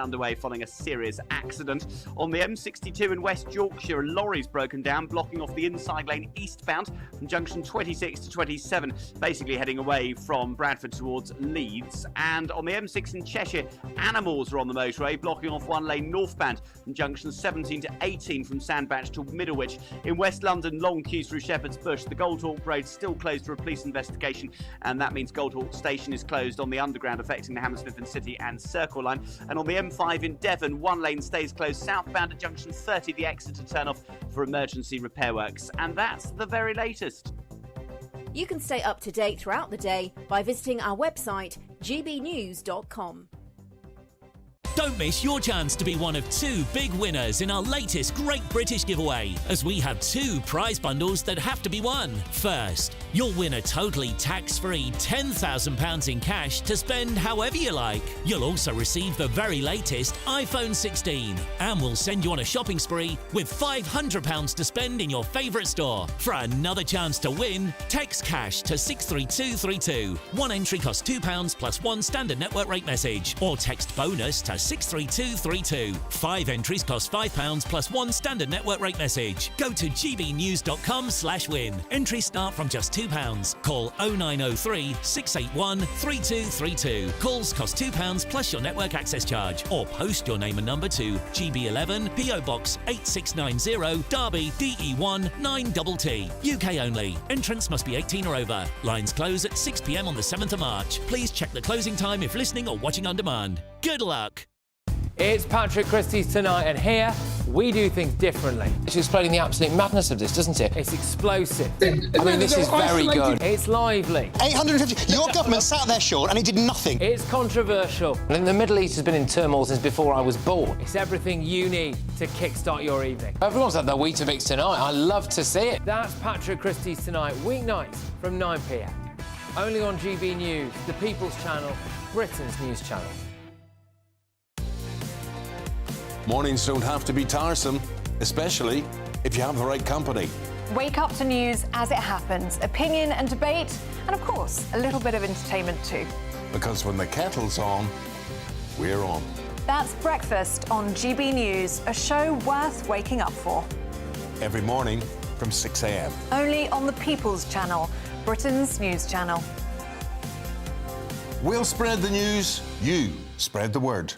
underway following a serious accident. On the M62 in West Yorkshire, a lorry's broken down, blocking off the inside lane eastbound from junction 26 to 27, basically heading away from Bradford towards Leeds. And on the M6 in Cheshire, animals are on the motorway, blocking off one lane northbound from junctions 17 to 18 from Sandbatch to Middlewich. In West London, long queues through Shepherd's Bush. The Goldhawk Road still closed for a police investigation, and that means Goldhawk Station is closed on the underground, affecting the Hammersmith and City and Circle line. And on the M5 in Devon, one lane stays closed southbound at junction 30, the Exeter turn-off for emergency repair works. And that's the very latest. You can stay up to date throughout the day by visiting our website, gbnews.com. Don't miss your chance to be one of 2 big winners in our latest Great British giveaway, as we have 2 prize bundles that have to be won. First, you'll win a totally tax-free £10,000 in cash to spend however you like. You'll also receive the very latest iPhone 16, and we'll send you on a shopping spree with £500 to spend in your favourite store. For another chance to win, text cash to 63232. One entry costs £2 plus 1 standard network rate message, or text bonus to 63232. 5 entries cost £5 plus 1 standard network rate message. Go to gbnews.com/win. Entries start from just £2. Call 0903 681 3232. Calls cost £2 plus your network access charge, or post your name and number to GB11 PO Box 8690 Derby DE1 9TT. UK only. Entrants must be 18 or over. Lines close at 6 p.m. on the 7th of March. Please check the closing time if listening or watching on demand. Good luck. It's Patrick Christie's Tonight, and here we do things differently. It's explaining the absolute madness of this, doesn't it? It's explosive. I mean, this is very good. It's lively. 850. Your government sat there, Sean, and it did nothing. It's controversial. And the Middle East has been in turmoil since before I was born. It's everything you need to kickstart your evening. Everyone's had their Weetabix tonight. I love to see it. That's Patrick Christie's Tonight, weeknights from 9 p.m. Only on GB News, the People's Channel, Britain's news channel. Mornings don't have to be tiresome, especially if you have the right company. Wake up to news as it happens, opinion and debate, and of course, a little bit of entertainment too. Because when the kettle's on, we're on. That's Breakfast on GB News, a show worth waking up for. Every morning from 6 a.m. Only on the People's Channel, Britain's news channel. We'll spread the news, you spread the word.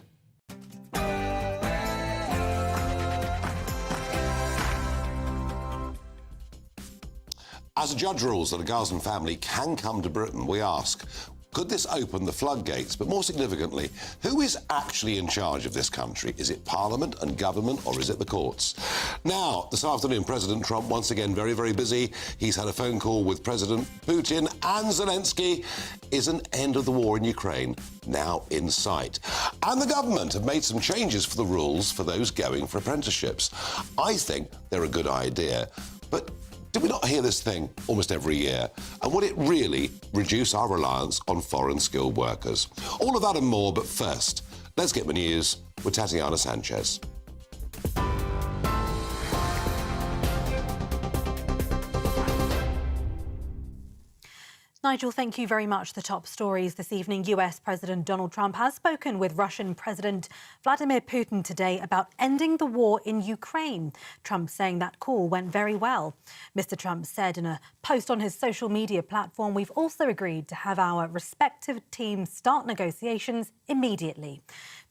As a judge rules that a Gazan family can come to Britain, we ask, could this open the floodgates? But more significantly, who is actually in charge of this country? Is it Parliament and government, or is it the courts? Now, this afternoon, President Trump, once again very, very busy. He's had a phone call with President Putin and Zelensky. Is an end of the war in Ukraine now in sight? And the government have made some changes for the rules for those going for apprenticeships. I think they're a good idea, but do we not hear this thing almost every year? And would it really reduce our reliance on foreign skilled workers? All of that and more, but first, let's get the news with Tatiana Sanchez. Nigel, thank you very much. The top stories this evening. US President Donald Trump has spoken with Russian President Vladimir Putin today about ending the war in Ukraine. Trump saying that call went very well. Mr. Trump said in a post on his social media platform, "We've also agreed to have our respective teams start negotiations immediately."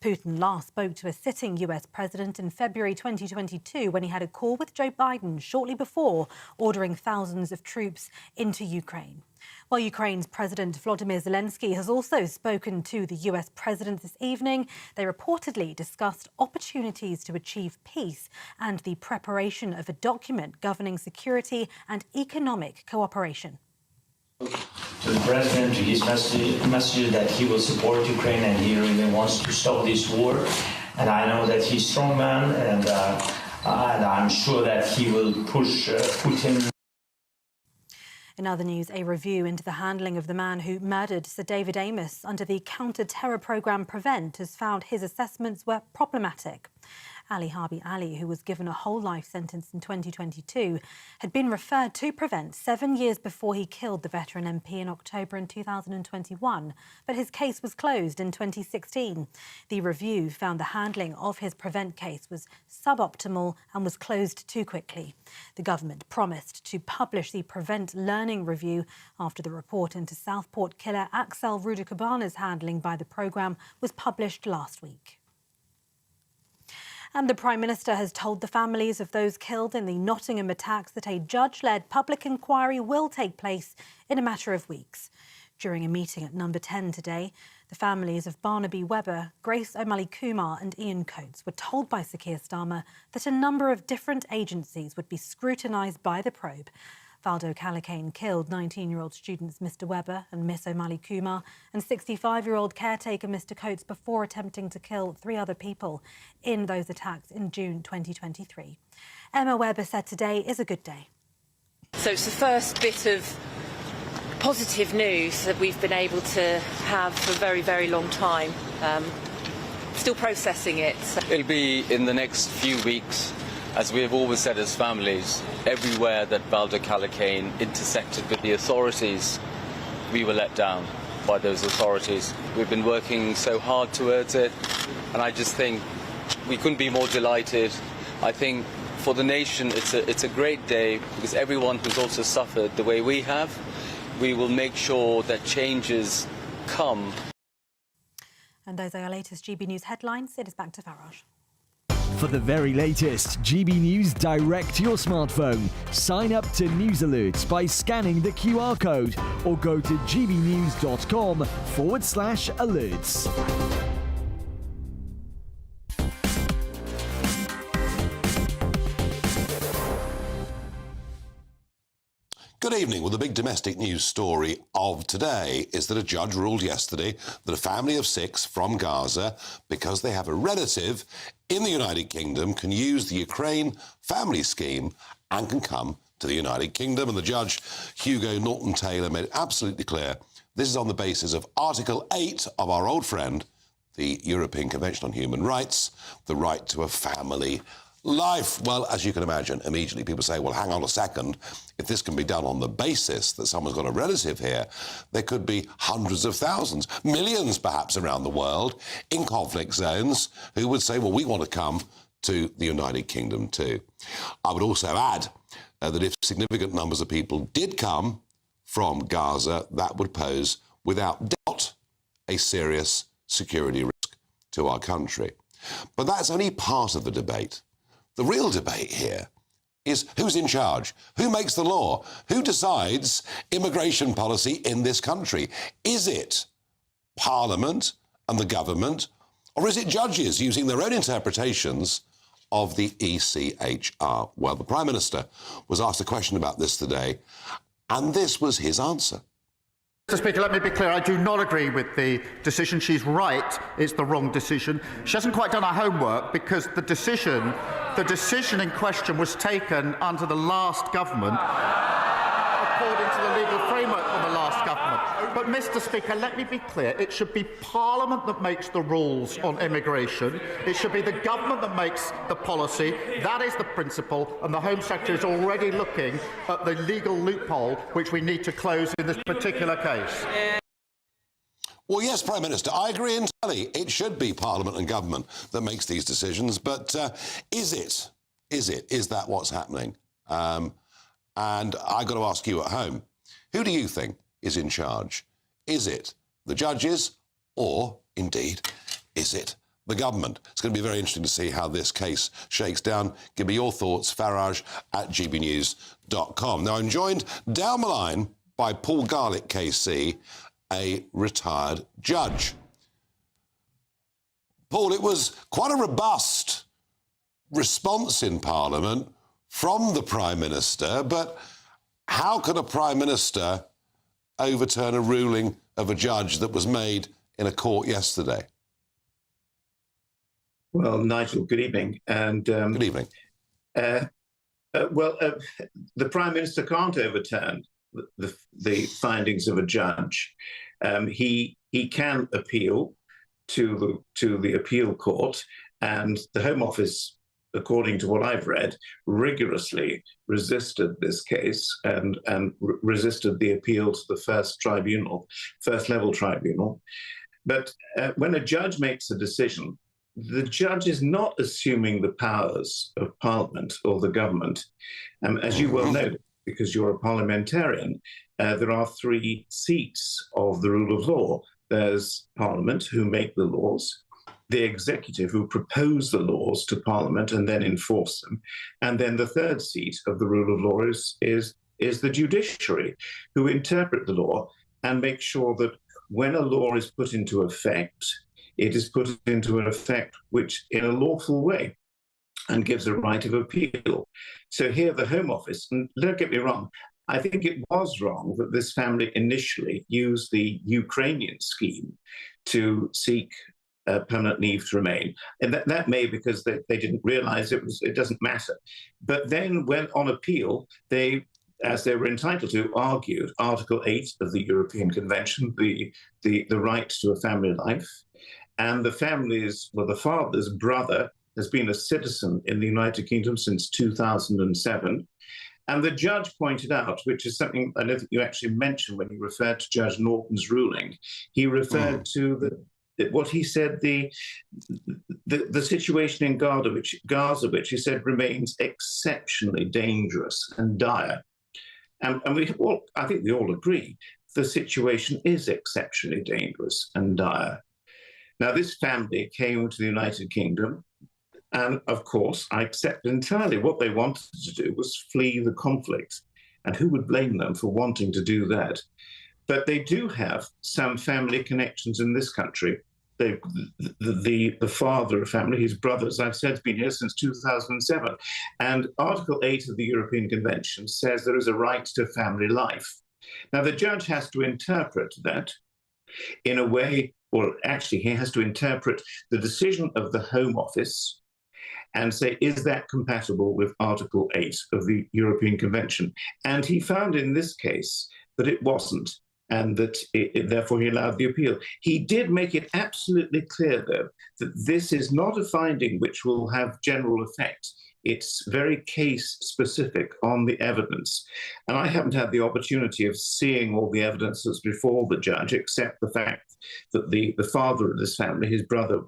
Putin last spoke to a sitting US president in February 2022 when he had a call with Joe Biden shortly before ordering thousands of troops into Ukraine. Well, Ukraine's President Volodymyr Zelensky has also spoken to the US president this evening. They reportedly discussed opportunities to achieve peace and the preparation of a document governing security and economic cooperation. To the president, to his message that he will support Ukraine and he really wants to stop this war. And I know that he's a strong man, and I'm sure that he will push Putin. In other news, a review into the handling of the man who murdered Sir David Amess under the counter-terror programme PREVENT has found his assessments were problematic. Ali Harbi Ali, who was given a whole life sentence in 2022, had been referred to Prevent 7 years before he killed the veteran MP in October in 2021, but his case was closed in 2016. The review found the handling of his Prevent case was suboptimal and was closed too quickly. The government promised to publish the Prevent Learning Review after the report into Southport killer Axel Rudakubana's handling by the programme was published last week. And the Prime Minister has told the families of those killed in the Nottingham attacks that a judge-led public inquiry will take place in a matter of weeks. During a meeting at Number 10 today, the families of Barnaby Webber, Grace O'Malley Kumar and Ian Coates were told by Sir Keir Starmer that a number of different agencies would be scrutinised by the probe. Valdo Calacane killed 19-year-old students Mr Webber and Miss O'Malley Kumar and 65-year-old caretaker Mr Coates before attempting to kill 3 other people in those attacks in June 2023. Emma Webber said today is a good day. So it's the first bit of positive news that we've been able to have for a very, very long time. Still processing it. It'll be in the next few weeks. As we have always said as families, everywhere that Valdo Calacane intersected with the authorities, we were let down by those authorities. We've been working so hard towards it, and I just think we couldn't be more delighted. I think for the nation it's a great day because everyone who's also suffered the way we have, we will make sure that changes come. And those are our latest GB News headlines. It is back to Farage. For the very latest GB News direct to your smartphone, sign up to News Alerts by scanning the QR code or go to gbnews.com/alerts. Good evening. Well, the big domestic news story of today is that a judge ruled yesterday that a family of 6 from Gaza, because they have a relative in the United Kingdom, can use the Ukraine family scheme and can come to the United Kingdom. And the judge, Hugo Norton-Taylor, made it absolutely clear this is on the basis of Article 8 of our old friend, the European Convention on Human Rights, the right to a family life. Well, as you can imagine, immediately people say, well, hang on a second. If this can be done on the basis that someone's got a relative here, there could be hundreds of thousands, millions perhaps around the world in conflict zones who would say, well, we want to come to the United Kingdom too. I would also add that if significant numbers of people did come from Gaza, that would pose, without doubt, a serious security risk to our country. But that's only part of the debate. The real debate here is who's in charge, who makes the law, who decides immigration policy in this country. Is it Parliament and the government, or is it judges using their own interpretations of the ECHR? Well, the Prime Minister was asked a question about this today, and this was his answer. Mr. Speaker, let me be clear. I do not agree with the decision. She's right. It's the wrong decision. She hasn't quite done her homework because the decision in question was taken under the last government according to the legal framework of the last government. But, Mr. Speaker, let me be clear. It should be Parliament that makes the rules on immigration. It should be the government that makes the policy. That is the principle, and the Home Secretary is already looking at the legal loophole which we need to close in this particular case. Well, yes, Prime Minister, I agree entirely. It should be Parliament and government that makes these decisions. But is it? Is that what's happening? And I've got to ask you at home, who do you think is in charge? Is it the judges or, indeed, is it the government? It's going to be very interesting to see how this case shakes down. Give me your thoughts, Farage at gbnews.com. Now, I'm joined down the line by Paul Garlick, KC, a retired judge. Paul, it was quite a robust response in Parliament from the Prime Minister, but how could a Prime Minister overturn a ruling of a judge that was made in a court yesterday? Well, Nigel, good evening. And good evening. The Prime Minister can't overturn the findings of a judge. He can appeal to the appeal court, and the Home Office according to what I've read, rigorously resisted this case and resisted the appeal to the first level tribunal. But when a judge makes a decision, the judge is not assuming the powers of Parliament or the government. As you well know, because you're a parliamentarian, there are 3 seats of the rule of law. There's Parliament, who make the laws, the executive, who propose the laws to Parliament and then enforce them, and then the 3rd seat of the rule of law is the judiciary, who interpret the law and make sure that when a law is put into effect, it is put into an effect which in a lawful way and gives a right of appeal. So here the Home Office, and don't get me wrong, I think it was wrong that this family initially used the Ukrainian scheme to seek permanent leave to remain. And that may because they didn't realize it doesn't matter. But then when on appeal, they, as they were entitled to, argued Article 8 of the European Convention, the right to a family life. And the father's brother has been a citizen in the United Kingdom since 2007. And the judge pointed out, which is something I don't think you actually mentioned when you referred to Judge Norton's ruling, he referred to what he said the situation in Gaza, which he said remains exceptionally dangerous and dire. And I think we all agree, the situation is exceptionally dangerous and dire. Now, this family came to the United Kingdom, and of course, I accept entirely what they wanted to do was flee the conflict. And who would blame them for wanting to do that? But they do have some family connections in this country. The father of family, his brother, as I've said, has been here since 2007. And Article 8 of the European Convention says there is a right to family life. Now, the judge has to interpret that in a way, or actually he has to interpret the decision of the Home Office and say, is that compatible with Article 8 of the European Convention? And he found in this case that it wasn't, and that therefore he allowed the appeal. He did make it absolutely clear, though, that this is not a finding which will have general effect. It's very case-specific on the evidence. And I haven't had the opportunity of seeing all the evidence that's before the judge, except the fact that the father of this family, his brother,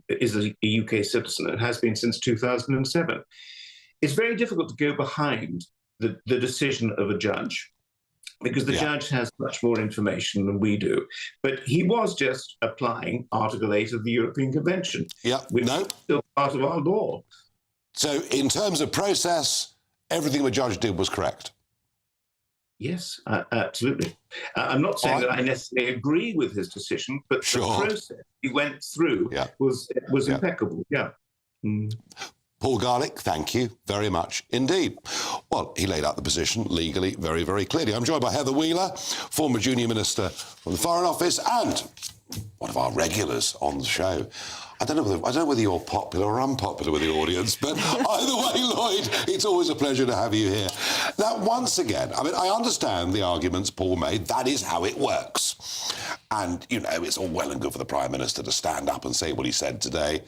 is a UK citizen and has been since 2007. It's very difficult to go behind the decision of a judge, because the judge has much more information than we do. But he was just applying Article 8 of the European Convention, which is still part of our law. So in terms of process, everything the judge did was correct? Yes, absolutely. I'm not saying that I necessarily agree with his decision, but the process he went through was impeccable, Paul Garlick, thank you very much indeed. Well, he laid out the position legally very, very clearly. I'm joined by Heather Wheeler, former junior minister from the Foreign Office and one of our regulars on the show. I don't know whether you're popular or unpopular with the audience, but either way, Lloyd, it's always a pleasure to have you here. Now, once again, I mean, I understand the arguments Paul made. That is how it works. And, you know, it's all well and good for the Prime Minister to stand up and say what he said today,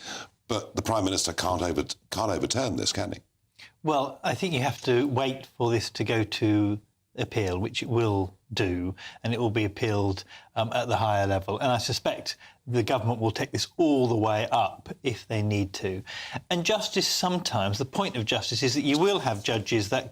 but the Prime Minister can't overturn this, can he? Well, I think you have to wait for this to go to appeal, which it will do, and it will be appealed at the higher level. And I suspect the government will take this all the way up if they need to. And justice sometimes, the point of justice is that you will have judges that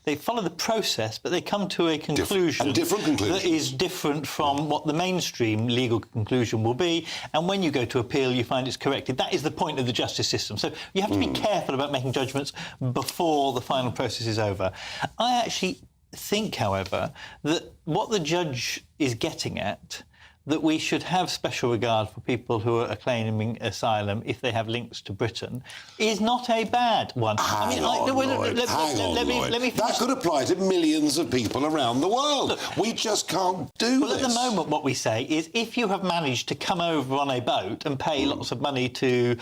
they follow the process, but they come to a conclusion that is different from what the mainstream legal conclusion will be. And when you go to appeal, you find it's corrected. That is the point of the justice system. So you have to be careful about making judgments before the final process is over. I actually think, however, that what the judge is getting at, that we should have special regard for people who are claiming asylum if they have links to Britain, is not a bad one. Hang on, Lloyd. That could apply to millions of people around the world. Look, we just can't do this. Well, at the moment, what we say is if you have managed to come over on a boat and pay lots of money to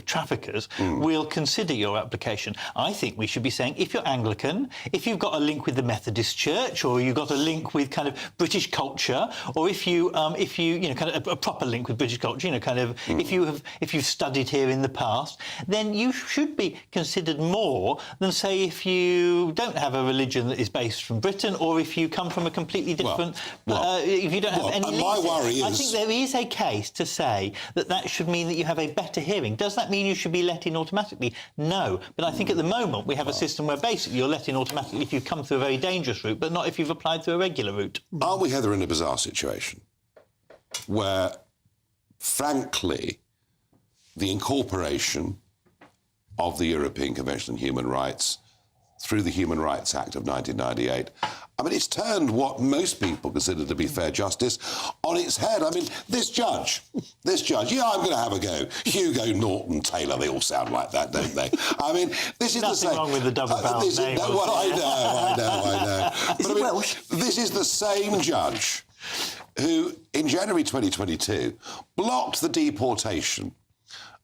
traffickers, we'll consider your application. I think we should be saying if you're Anglican, if you've got a link with the Methodist Church or you've got a link with kind of British culture, culture, or if you kind of a proper link with British culture, if you've studied here in the past, then you should be considered more than, say, if you don't have a religion that is based from Britain, or if you come from a completely different, if you don't have any links. My worry is, I think there is a case to say that should mean that you have a better hearing. Does that mean you should be let in automatically? No, but I think at the moment we have a system where basically you're let in automatically if you've come through a very dangerous route, but not if you've applied through a regular route. Are we, Heather, in a bizarre situation where, frankly, the incorporation of the European Convention on Human Rights through the Human Rights Act of 1998, I mean, it's turned what most people consider to be fair justice on its head. I mean, this judge, yeah, I'm going to have a go. Hugo, Norton, Taylor, they all sound like that, don't they? I mean, this is the same... Nothing wrong with the double-barreled name. Well, I know. But I mean, this is the same judge who, in January 2022, blocked the deportation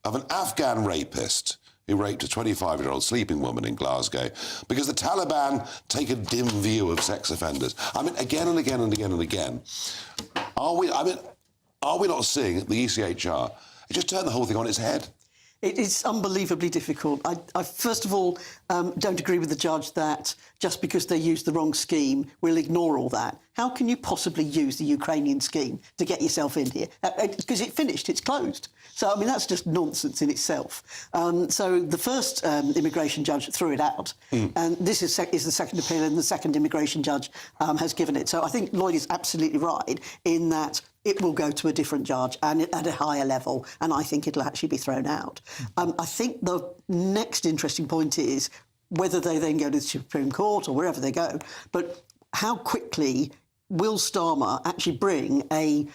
of an Afghan rapist who raped a 25-year-old sleeping woman in Glasgow because the Taliban take a dim view of sex offenders. I mean, again and again and again and again. Are we not seeing the ECHR? It just turned the whole thing on its head. It is unbelievably difficult. I first of all, don't agree with the judge that just because they used the wrong scheme, we'll ignore all that. How can you possibly use the Ukrainian scheme to get yourself in here? Because it finished, it's closed. So, I mean, that's just nonsense in itself. So the first immigration judge threw it out, and this is the second appeal, and the second immigration judge has given it. So I think Lloyd is absolutely right in that it will go to a different judge and at a higher level, and I think it'll actually be thrown out. I think the next interesting point is whether they then go to the Supreme Court or wherever they go, but how quickly will Starmer actually bring a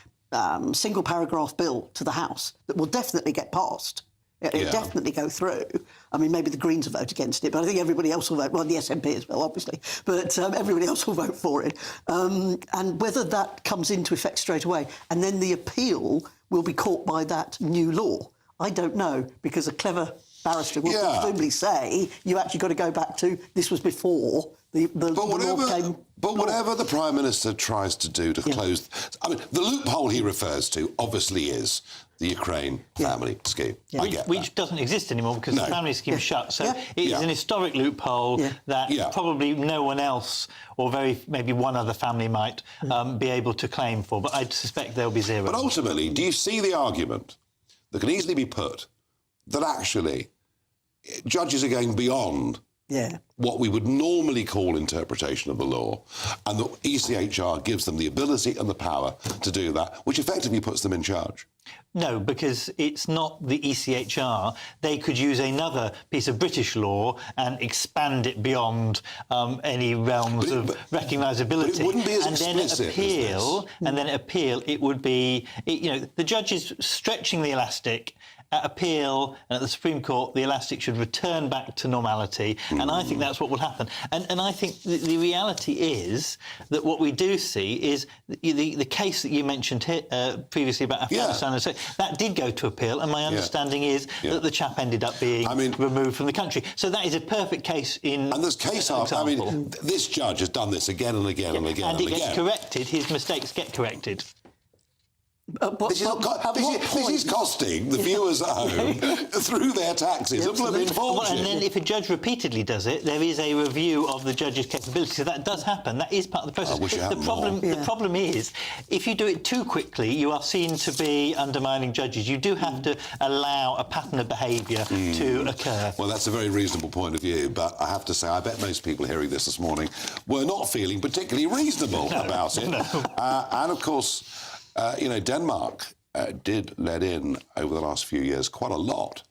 single paragraph bill to the House that will definitely get passed? It'll definitely go through. I mean, maybe the Greens will vote against it, but I think everybody else will vote. Well, the SNP as well, obviously. But everybody else will vote for it. And whether that comes into effect straight away and then the appeal will be caught by that new law, I don't know, because a clever barrister will presumably say you actually got to go back to this was before the law came. But whatever the Prime Minister tries to do to close... I mean, the loophole he refers to obviously is the Ukraine family scheme. I get which doesn't exist anymore because the family scheme is shut. So it is an historic loophole that probably no one else or maybe one other family might be able to claim for. But I suspect there'll be zero. But ultimately, do you see the argument that can easily be put that actually judges are going beyond what we would normally call interpretation of the law, and the ECHR gives them the ability and the power to do that, which effectively puts them in charge? No, because it's not the ECHR. They could use another piece of British law and expand it beyond any realms of recognisability. But it wouldn't be as explicit as this. And then appeal, it would be... the judge is stretching the elastic. At appeal and at the Supreme Court, the elastic should return back to normality, and I think that's what will happen. And I think the reality is that what we do see is the case that you mentioned here, previously about Afghanistan, that did go to appeal, and my understanding is that the chap ended up being removed from the country. So that is a perfect case in... And there's case after... I mean, this judge has done this again and again and again and again. And it gets corrected. His mistakes get corrected. This is costing the viewers at home through their taxes a blooming fortune. And then if a judge repeatedly does it, there is a review of the judge's capability. So that does happen. That is part of the process. The problem is, if you do it too quickly, you are seen to be undermining judges. You do have to allow a pattern of behaviour to occur. Well, that's a very reasonable point of view, but I have to say, I bet most people hearing this morning were not feeling particularly reasonable about it. And, of course... Denmark did let in, over the last few years, quite a lot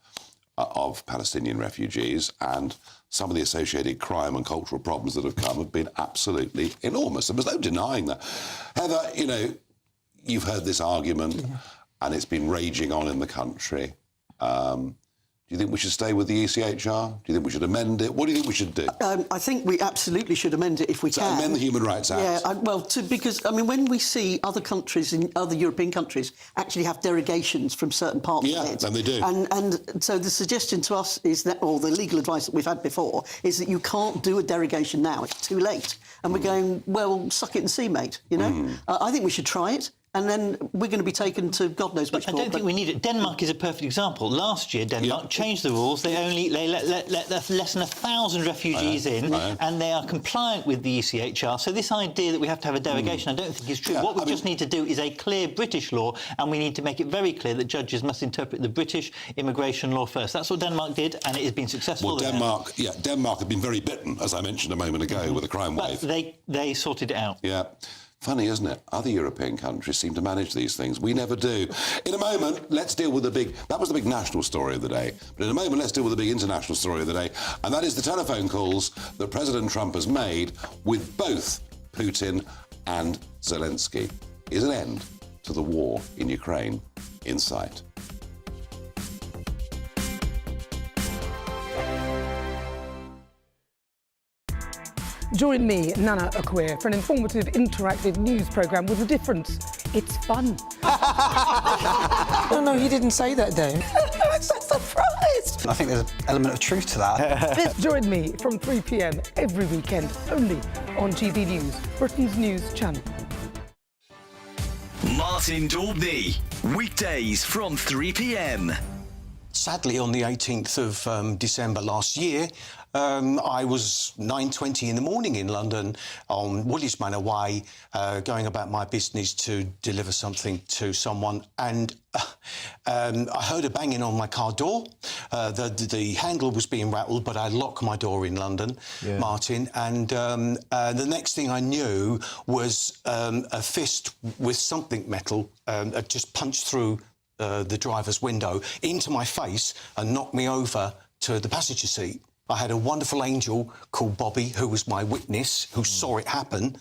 of Palestinian refugees, and some of the associated crime and cultural problems that have come have been absolutely enormous. And there's no denying that. Heather, you've heard this argument, and it's been raging on in the country. Do Do you think we should stay with the ECHR? Do you think we should amend it? What do you think we should do? I think we absolutely should amend it if we can. Amend the Human Rights Act? Yeah, because, I mean, when we see other countries, in other European countries, actually have derogations from certain parts of it. Yeah, and they do. And so the suggestion to us is that, or the legal advice that we've had before, is that you can't do a derogation now. It's too late. And we're going, well, suck it and see, mate, you know? I think we should try it. And then we're going to be taken to God knows which court. I don't think we need it. Denmark is a perfect example. Last year, Denmark changed the rules. They let less than 1,000 refugees in, and they are compliant with the ECHR. So this idea that we have to have a derogation, I don't think is true. What we just need to do is a clear British law, and we need to make it very clear that judges must interpret the British immigration law first. That's what Denmark did, and it has been successful. Well, Denmark had been very bitten, as I mentioned a moment ago, with the crime wave. But they sorted it out. Yeah. Funny, isn't it? Other European countries seem to manage these things. We never do. In a moment, let's deal with the big... That was the big national story of the day. But in a moment, let's deal with the big international story of the day. And that is the telephone calls that President Trump has made with both Putin and Zelensky. Is an end to the war in Ukraine in sight? Join me, Nana Akwe, for an informative, interactive news programme with a difference. It's fun. No, he didn't say that, Dave. I'm so surprised. I think there's an element of truth to that. Join me from 3 p.m. every weekend, only on GB News, Britain's news channel. Martin Daubney, weekdays from 3 p.m. Sadly, on the 18th of December last year, I was 9:20 in the morning in London on Woolwich Manor Way, going about my business to deliver something to someone, and I heard a banging on my car door. The handle was being rattled, but I locked my door in London, Martin, and the next thing I knew was a fist with something metal just punched through the driver's window into my face and knocked me over to the passenger seat. I had a wonderful angel called Bobby, who was my witness, who saw it happen.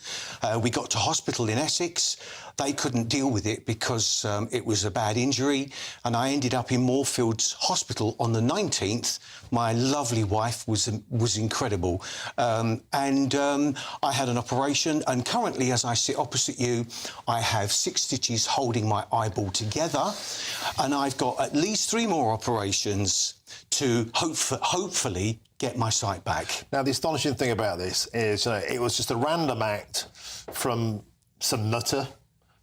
We got to hospital in Essex. They couldn't deal with it because it was a bad injury, and I ended up in Moorfields Hospital on the 19th. My lovely wife was incredible. I had an operation, and currently, as I sit opposite you, I have 6 stitches holding my eyeball together, and I've got at least 3 more operations to hopefully get my sight back. Now, the astonishing thing about this is it was just a random act from some nutter.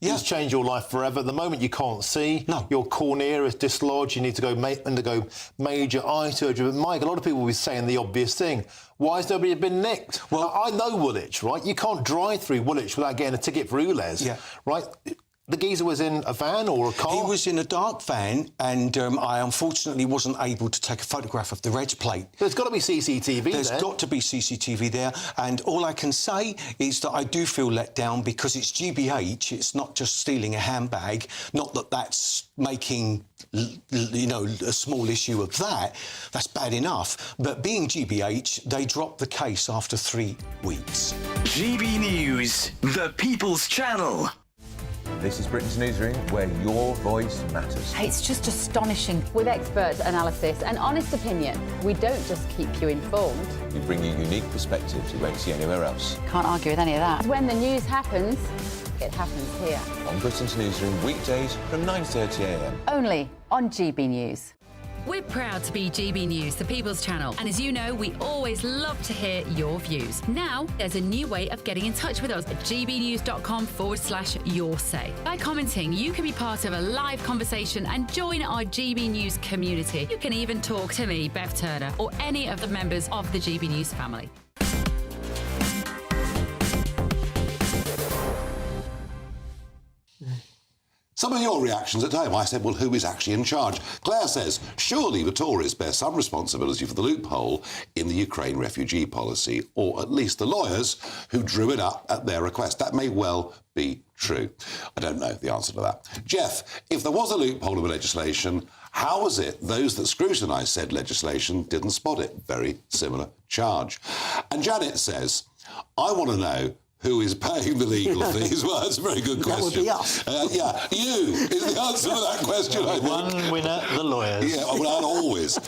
It's changed your life forever. At the moment, you can't see. No. Your cornea is dislodged. You need to go undergo major eye surgery. But, Mike, a lot of people will be saying the obvious thing. Why has nobody been nicked? Well, now, I know Woolwich, right? You can't drive through Woolwich without getting a ticket for ULEZ, right? The geezer was in a van or a car? He was in a dark van, and I unfortunately wasn't able to take a photograph of the reg plate. There's got to be CCTV there. There's got to be CCTV there, and all I can say is that I do feel let down because it's GBH, it's not just stealing a handbag, not that that's making, you know, a small issue of that. That's bad enough. But being GBH, they dropped the case after 3 weeks. GB News, the People's Channel. This is Britain's Newsroom, where your voice matters. It's just astonishing. With expert analysis and honest opinion, we don't just keep you informed. We bring you unique perspectives you won't see anywhere else. Can't argue with any of that. When the news happens, it happens here. On Britain's Newsroom, weekdays from 9:30 a.m. Only on GB News. We're proud to be GB News, the People's Channel. And as you know, we always love to hear your views. Now, there's a new way of getting in touch with us at gbnews.com/yoursay. By commenting, you can be part of a live conversation and join our GB News community. You can even talk to me, Bev Turner, or any of the members of the GB News family. Some of your reactions at home. I said, well, who is actually in charge? Claire says, surely the Tories bear some responsibility for the loophole in the Ukraine refugee policy, or at least the lawyers who drew it up at their request. That may well be true. I don't know the answer to that. Jeff, if there was a loophole in the legislation, how was it those that scrutinised said legislation didn't spot it? Very similar charge. And Janet says, I want to know who is paying the legal fees? Well, that's a very good question. That would be us. Yeah, you is the answer to that question, I think. One winner, the lawyers. Yeah, well, and always.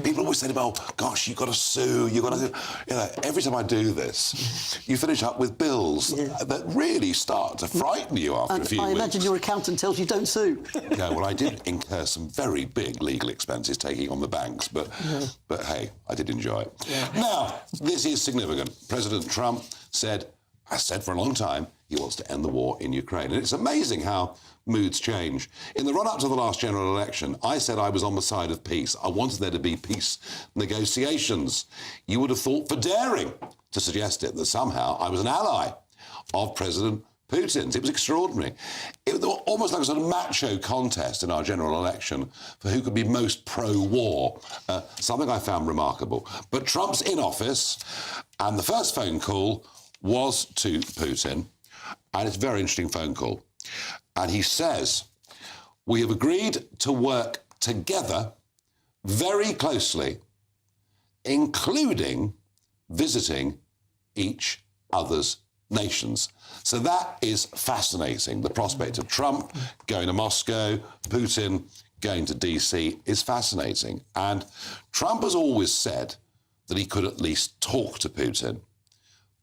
People always say, well, gosh, you've got to sue, you've got to... You know, every time I do this, you finish up with bills that really start to frighten you after a few weeks. I imagine your accountant tells you don't sue. Yeah, well, I did incur some very big legal expenses taking on the banks, but hey, I did enjoy it. Yeah. Now, this is significant. President Trump has said for a long time he wants to end the war in Ukraine. And it's amazing how moods change. In the run-up to the last general election, I said I was on the side of peace. I wanted there to be peace negotiations. You would have thought for daring to suggest it that somehow I was an ally of President Putin's. It was extraordinary. It was almost like a sort of macho contest in our general election for who could be most pro-war, something I found remarkable. But Trump's in office, and the first phone call was to Putin, and it's a very interesting phone call. And he says, we have agreed to work together very closely, including visiting each other's nations. So that is fascinating. The prospect of Trump going to Moscow, Putin going to DC is fascinating. And Trump has always said that he could at least talk to Putin.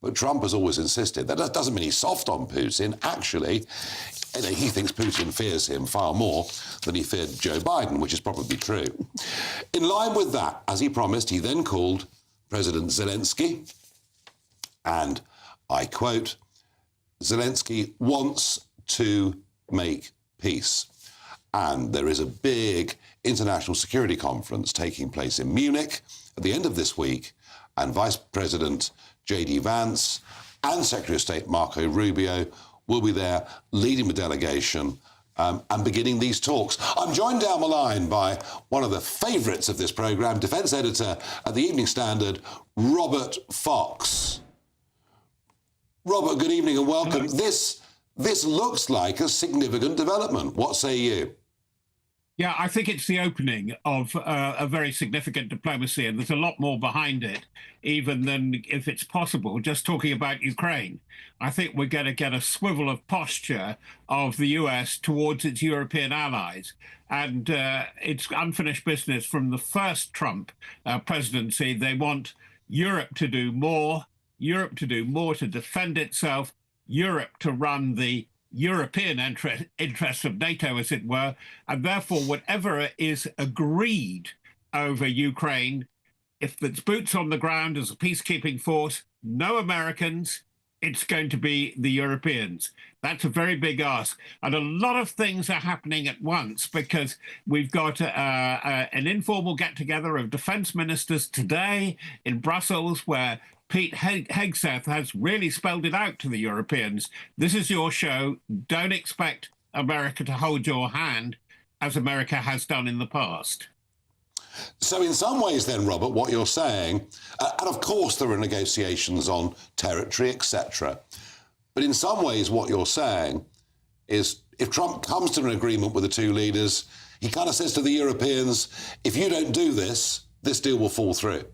But Trump has always insisted that doesn't mean he's soft on Putin. Actually, he thinks Putin fears him far more than he feared Joe Biden, which is probably true. In line with that, as he promised, he then called President Zelensky, and I quote, Zelensky wants to make peace. And there is a big international security conference taking place in Munich at the end of this week, and Vice President J.D. Vance and Secretary of State Marco Rubio will be there leading the delegation and beginning these talks. I'm joined down the line by one of the favourites of this programme, defence editor at the Evening Standard, Robert Fox. Robert, good evening and welcome. This looks like a significant development. What say you? Yeah, I think it's the opening of a very significant diplomacy, and there's a lot more behind it, even than if it's possible, just talking about Ukraine. I think we're going to get a swivel of posture of the US towards its European allies. And it's unfinished business from the first Trump presidency. They want Europe to do more to defend itself, Europe to run the European interests of NATO, as it were, and therefore whatever is agreed over Ukraine, if it's boots on the ground as a peacekeeping force, no Americans, it's going to be the Europeans. That's a very big ask. And a lot of things are happening at once because we've got an informal get-together of defense ministers today in Brussels where Pete Hegseth has really spelled it out to the Europeans. This is your show. Don't expect America to hold your hand as America has done in the past. So in some ways then, Robert, what you're saying, and of course there are negotiations on territory, etc., but in some ways what you're saying is if Trump comes to an agreement with the two leaders, he kind of says to the Europeans, if you don't do this, this deal will fall through.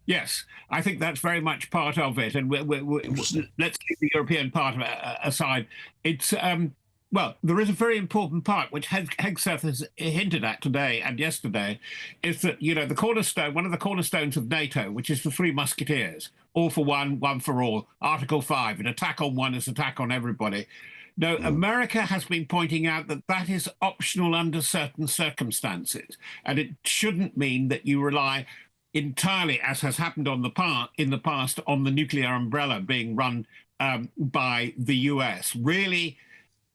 Yes, I think that's very much part of it. And let's keep the European part aside. It's, well, there is a very important part, which Hegseth has hinted at today and yesterday, is that, you know, the cornerstone, one of the cornerstones of NATO, which is the Three Musketeers, all for one, one for all, Article 5, an attack on one is attack on everybody. No, America has been pointing out that that is optional under certain circumstances, and it shouldn't mean that you rely entirely, as has happened in the past, on the nuclear umbrella being run by the US. Really,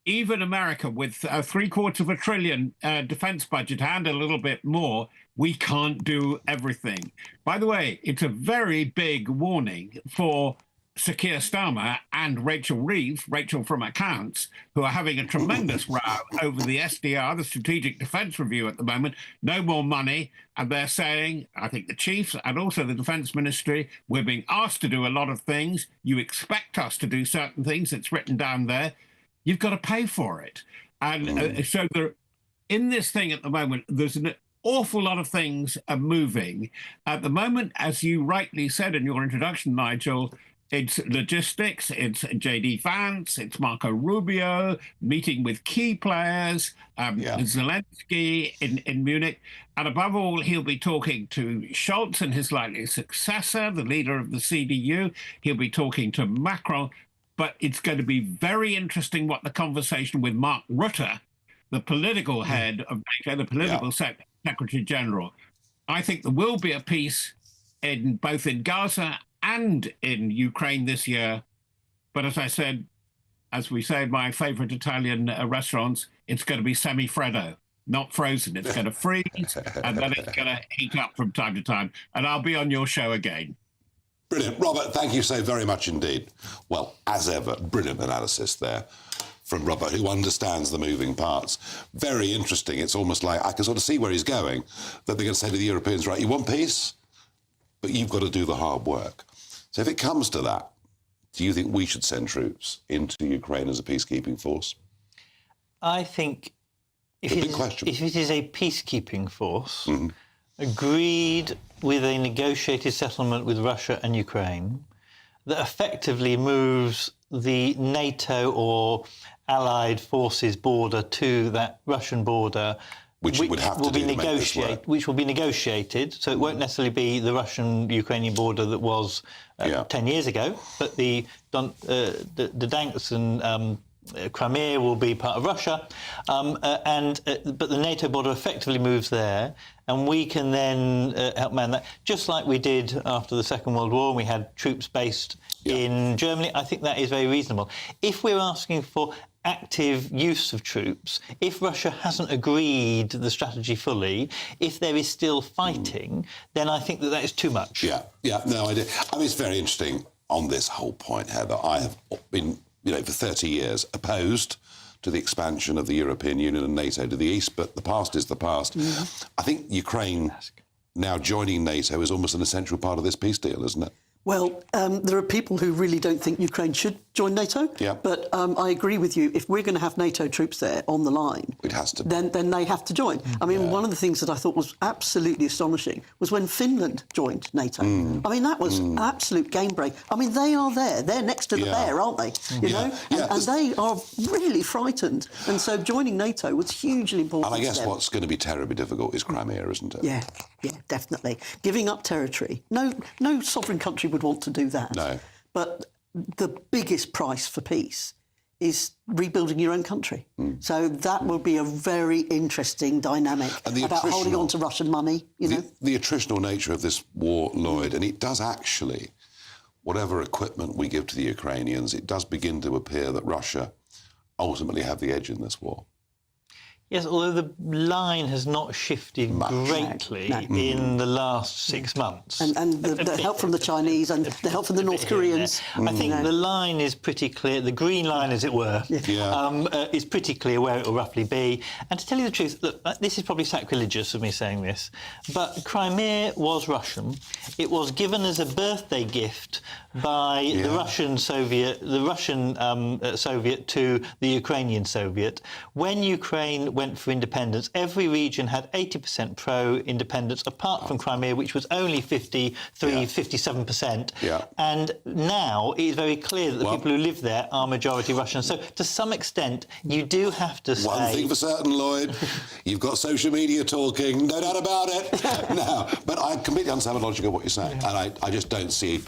even America, with $750 billion defense budget and a little bit more, we can't do everything. By the way, it's a very big warning for Sir Keir Starmer and Rachel Reeves, Rachel from Accounts, who are having a tremendous row over the SDR, the Strategic Defence Review at the moment. No more money. And they're saying, I think the chiefs and also the Defence Ministry, we're being asked to do a lot of things. You expect us to do certain things. It's written down there. You've got to pay for it. And so in this thing at the moment, there's an awful lot of things are moving. At the moment, as you rightly said in your introduction, Nigel, It's logistics, it's J.D. Vance, it's Marco Rubio meeting with key players, Zelensky in Munich. And above all, he'll be talking to Scholz and his likely successor, the leader of the CDU. He'll be talking to Macron. But it's going to be very interesting what the conversation with Mark Rutte, the political head of NATO, the political Secretary General. I think there will be a peace both in Gaza and in Ukraine this year. But as I said, as we say in my favorite Italian restaurants, it's going to be semi-freddo, not frozen. It's going to freeze and then it's going to heat up from time to time. And I'll be on your show again. Brilliant. Robert, thank you so very much indeed. Well, as ever, brilliant analysis there from Robert, who understands the moving parts. Very interesting. It's almost like I can sort of see where he's going, that they're going to say to the Europeans, right, you want peace, but you've got to do the hard work. So if it comes to that, do you think we should send troops into Ukraine as a peacekeeping force? I think if it is a peacekeeping force, agreed with a negotiated settlement with Russia and Ukraine, that effectively moves the NATO or allied forces border to that Russian border, which will be negotiated. So it won't necessarily be the Russian-Ukrainian border that was 10 years ago, but the Donetsk and Crimea will be part of Russia, but the NATO border effectively moves there, and we can then help man that, just like we did after the Second World War, and we had troops based in Germany. I think that is very reasonable. If we're asking for active use of troops, if Russia hasn't agreed the strategy fully, if there is still fighting, then I think that is too much. No, I do. I mean, it's very interesting on this whole point, Heather. I have been, for 30 years opposed to the expansion of the European Union and NATO to the east, but the past is the past. I think Ukraine now joining NATO is almost an essential part of this peace deal, isn't it? Well, there are people who really don't think Ukraine should join NATO. But I agree with you. If we're going to have NATO troops there on the line, it has to. Then they have to join. I mean, one of the things that I thought was absolutely astonishing was when Finland joined NATO. I mean, that was absolute game break. I mean, they are there. They're next to the bear, aren't they? You know? And they are really frightened. And so joining NATO was hugely important. And I guess what's going to be terribly difficult is Crimea, isn't it? Yeah, definitely. Giving up territory. No sovereign country would want to do that. No. But the biggest price for peace is rebuilding your own country. So that will be a very interesting dynamic about holding on to Russian money, The attritional nature of this war, Lloyd, and it does actually, whatever equipment we give to the Ukrainians, it does begin to appear that Russia ultimately have the edge in this war. Yes, although the line has not shifted greatly in the last 6 months. And the help from the Chinese and the help from the North Koreans. I think the line is pretty clear, the green line, as it were, is pretty clear where it will roughly be. And to tell you the truth, look, this is probably sacrilegious of me saying this, but Crimea was Russian. It was given as a birthday gift by the Russian Soviet to the Ukrainian Soviet. When Ukraine went for independence, every region had 80% pro-independence, apart from Crimea, which was only 57%. And now it is very clear that the people who live there are majority Russian. So to some extent, you do have to say... One thing for certain, Lloyd, you've got social media talking, no doubt about it. No, but I completely understand the logic of what you're saying, and I just don't see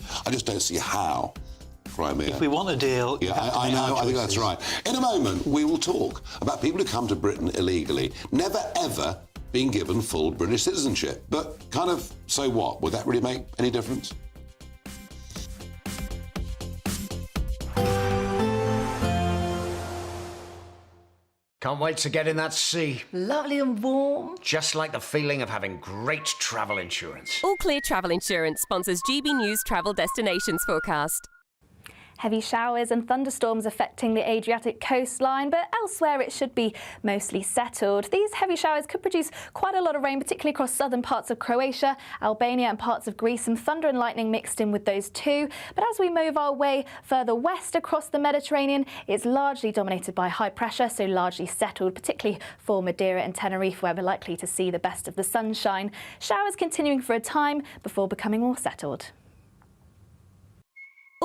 how Crimea. If we want a deal, I know. I think that's right. In a moment, we will talk about people who come to Britain illegally, never ever being given full British citizenship. But kind of, so what? Would that really make any difference? Can't wait to get in that sea. Lovely and warm. Just like the feeling of having great travel insurance. All Clear Travel Insurance sponsors GB News Travel Destinations Forecast. Heavy showers and thunderstorms affecting the Adriatic coastline, but elsewhere it should be mostly settled. These heavy showers could produce quite a lot of rain, particularly across southern parts of Croatia, Albania and parts of Greece. Some thunder and lightning mixed in with those too. But as we move our way further west across the Mediterranean, it's largely dominated by high pressure, so largely settled, particularly for Madeira and Tenerife, where we're likely to see the best of the sunshine. Showers continuing for a time before becoming more settled.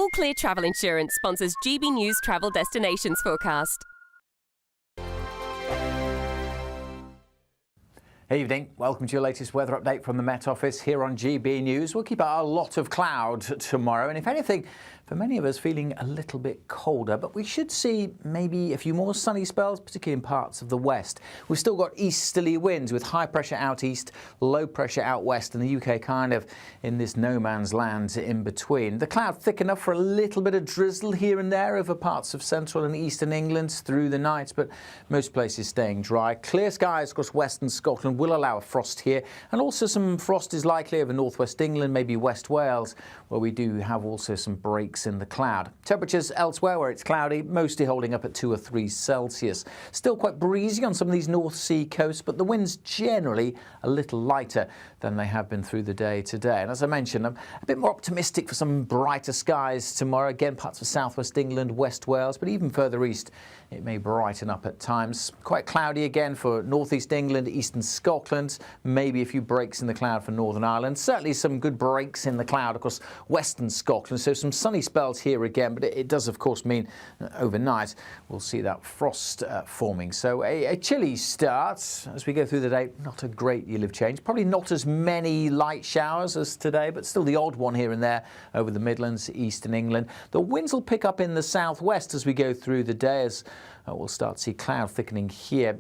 All Clear Travel Insurance sponsors GB News Travel Destinations forecast. Hey evening, welcome to your latest weather update from the Met Office here on GB News. We'll keep a lot of cloud tomorrow, and if anything, for many of us feeling a little bit colder, but we should see maybe a few more sunny spells, particularly in parts of the west. We've still got easterly winds with high pressure out east, low pressure out west, and the UK kind of in this no man's land in between. The cloud thick enough for a little bit of drizzle here and there over parts of central and eastern England through the night, but most places staying dry. Clear skies across western Scotland will allow a frost here, and also some frost is likely over northwest England, maybe West Wales, where we do have also some breaks in the cloud. Temperatures elsewhere where it's cloudy, mostly holding up at 2 or 3 Celsius. Still quite breezy on some of these North Sea coasts, but the winds generally a little lighter than they have been through the day today. And as I mentioned, I'm a bit more optimistic for some brighter skies tomorrow. Again, parts of southwest England, West Wales, but even further east, it may brighten up at times. Quite cloudy again for northeast England, eastern Scotland, maybe a few breaks in the cloud for Northern Ireland. Certainly some good breaks in the cloud across western Scotland, so some sunny spells here again, but it does of course mean overnight we'll see that frost forming. So a chilly start as we go through the day. Not a great deal of change, probably not as many light showers as today, but still the odd one here and there over the Midlands, eastern England. The winds will pick up in the southwest as we go through the day, as we'll start to see cloud thickening here.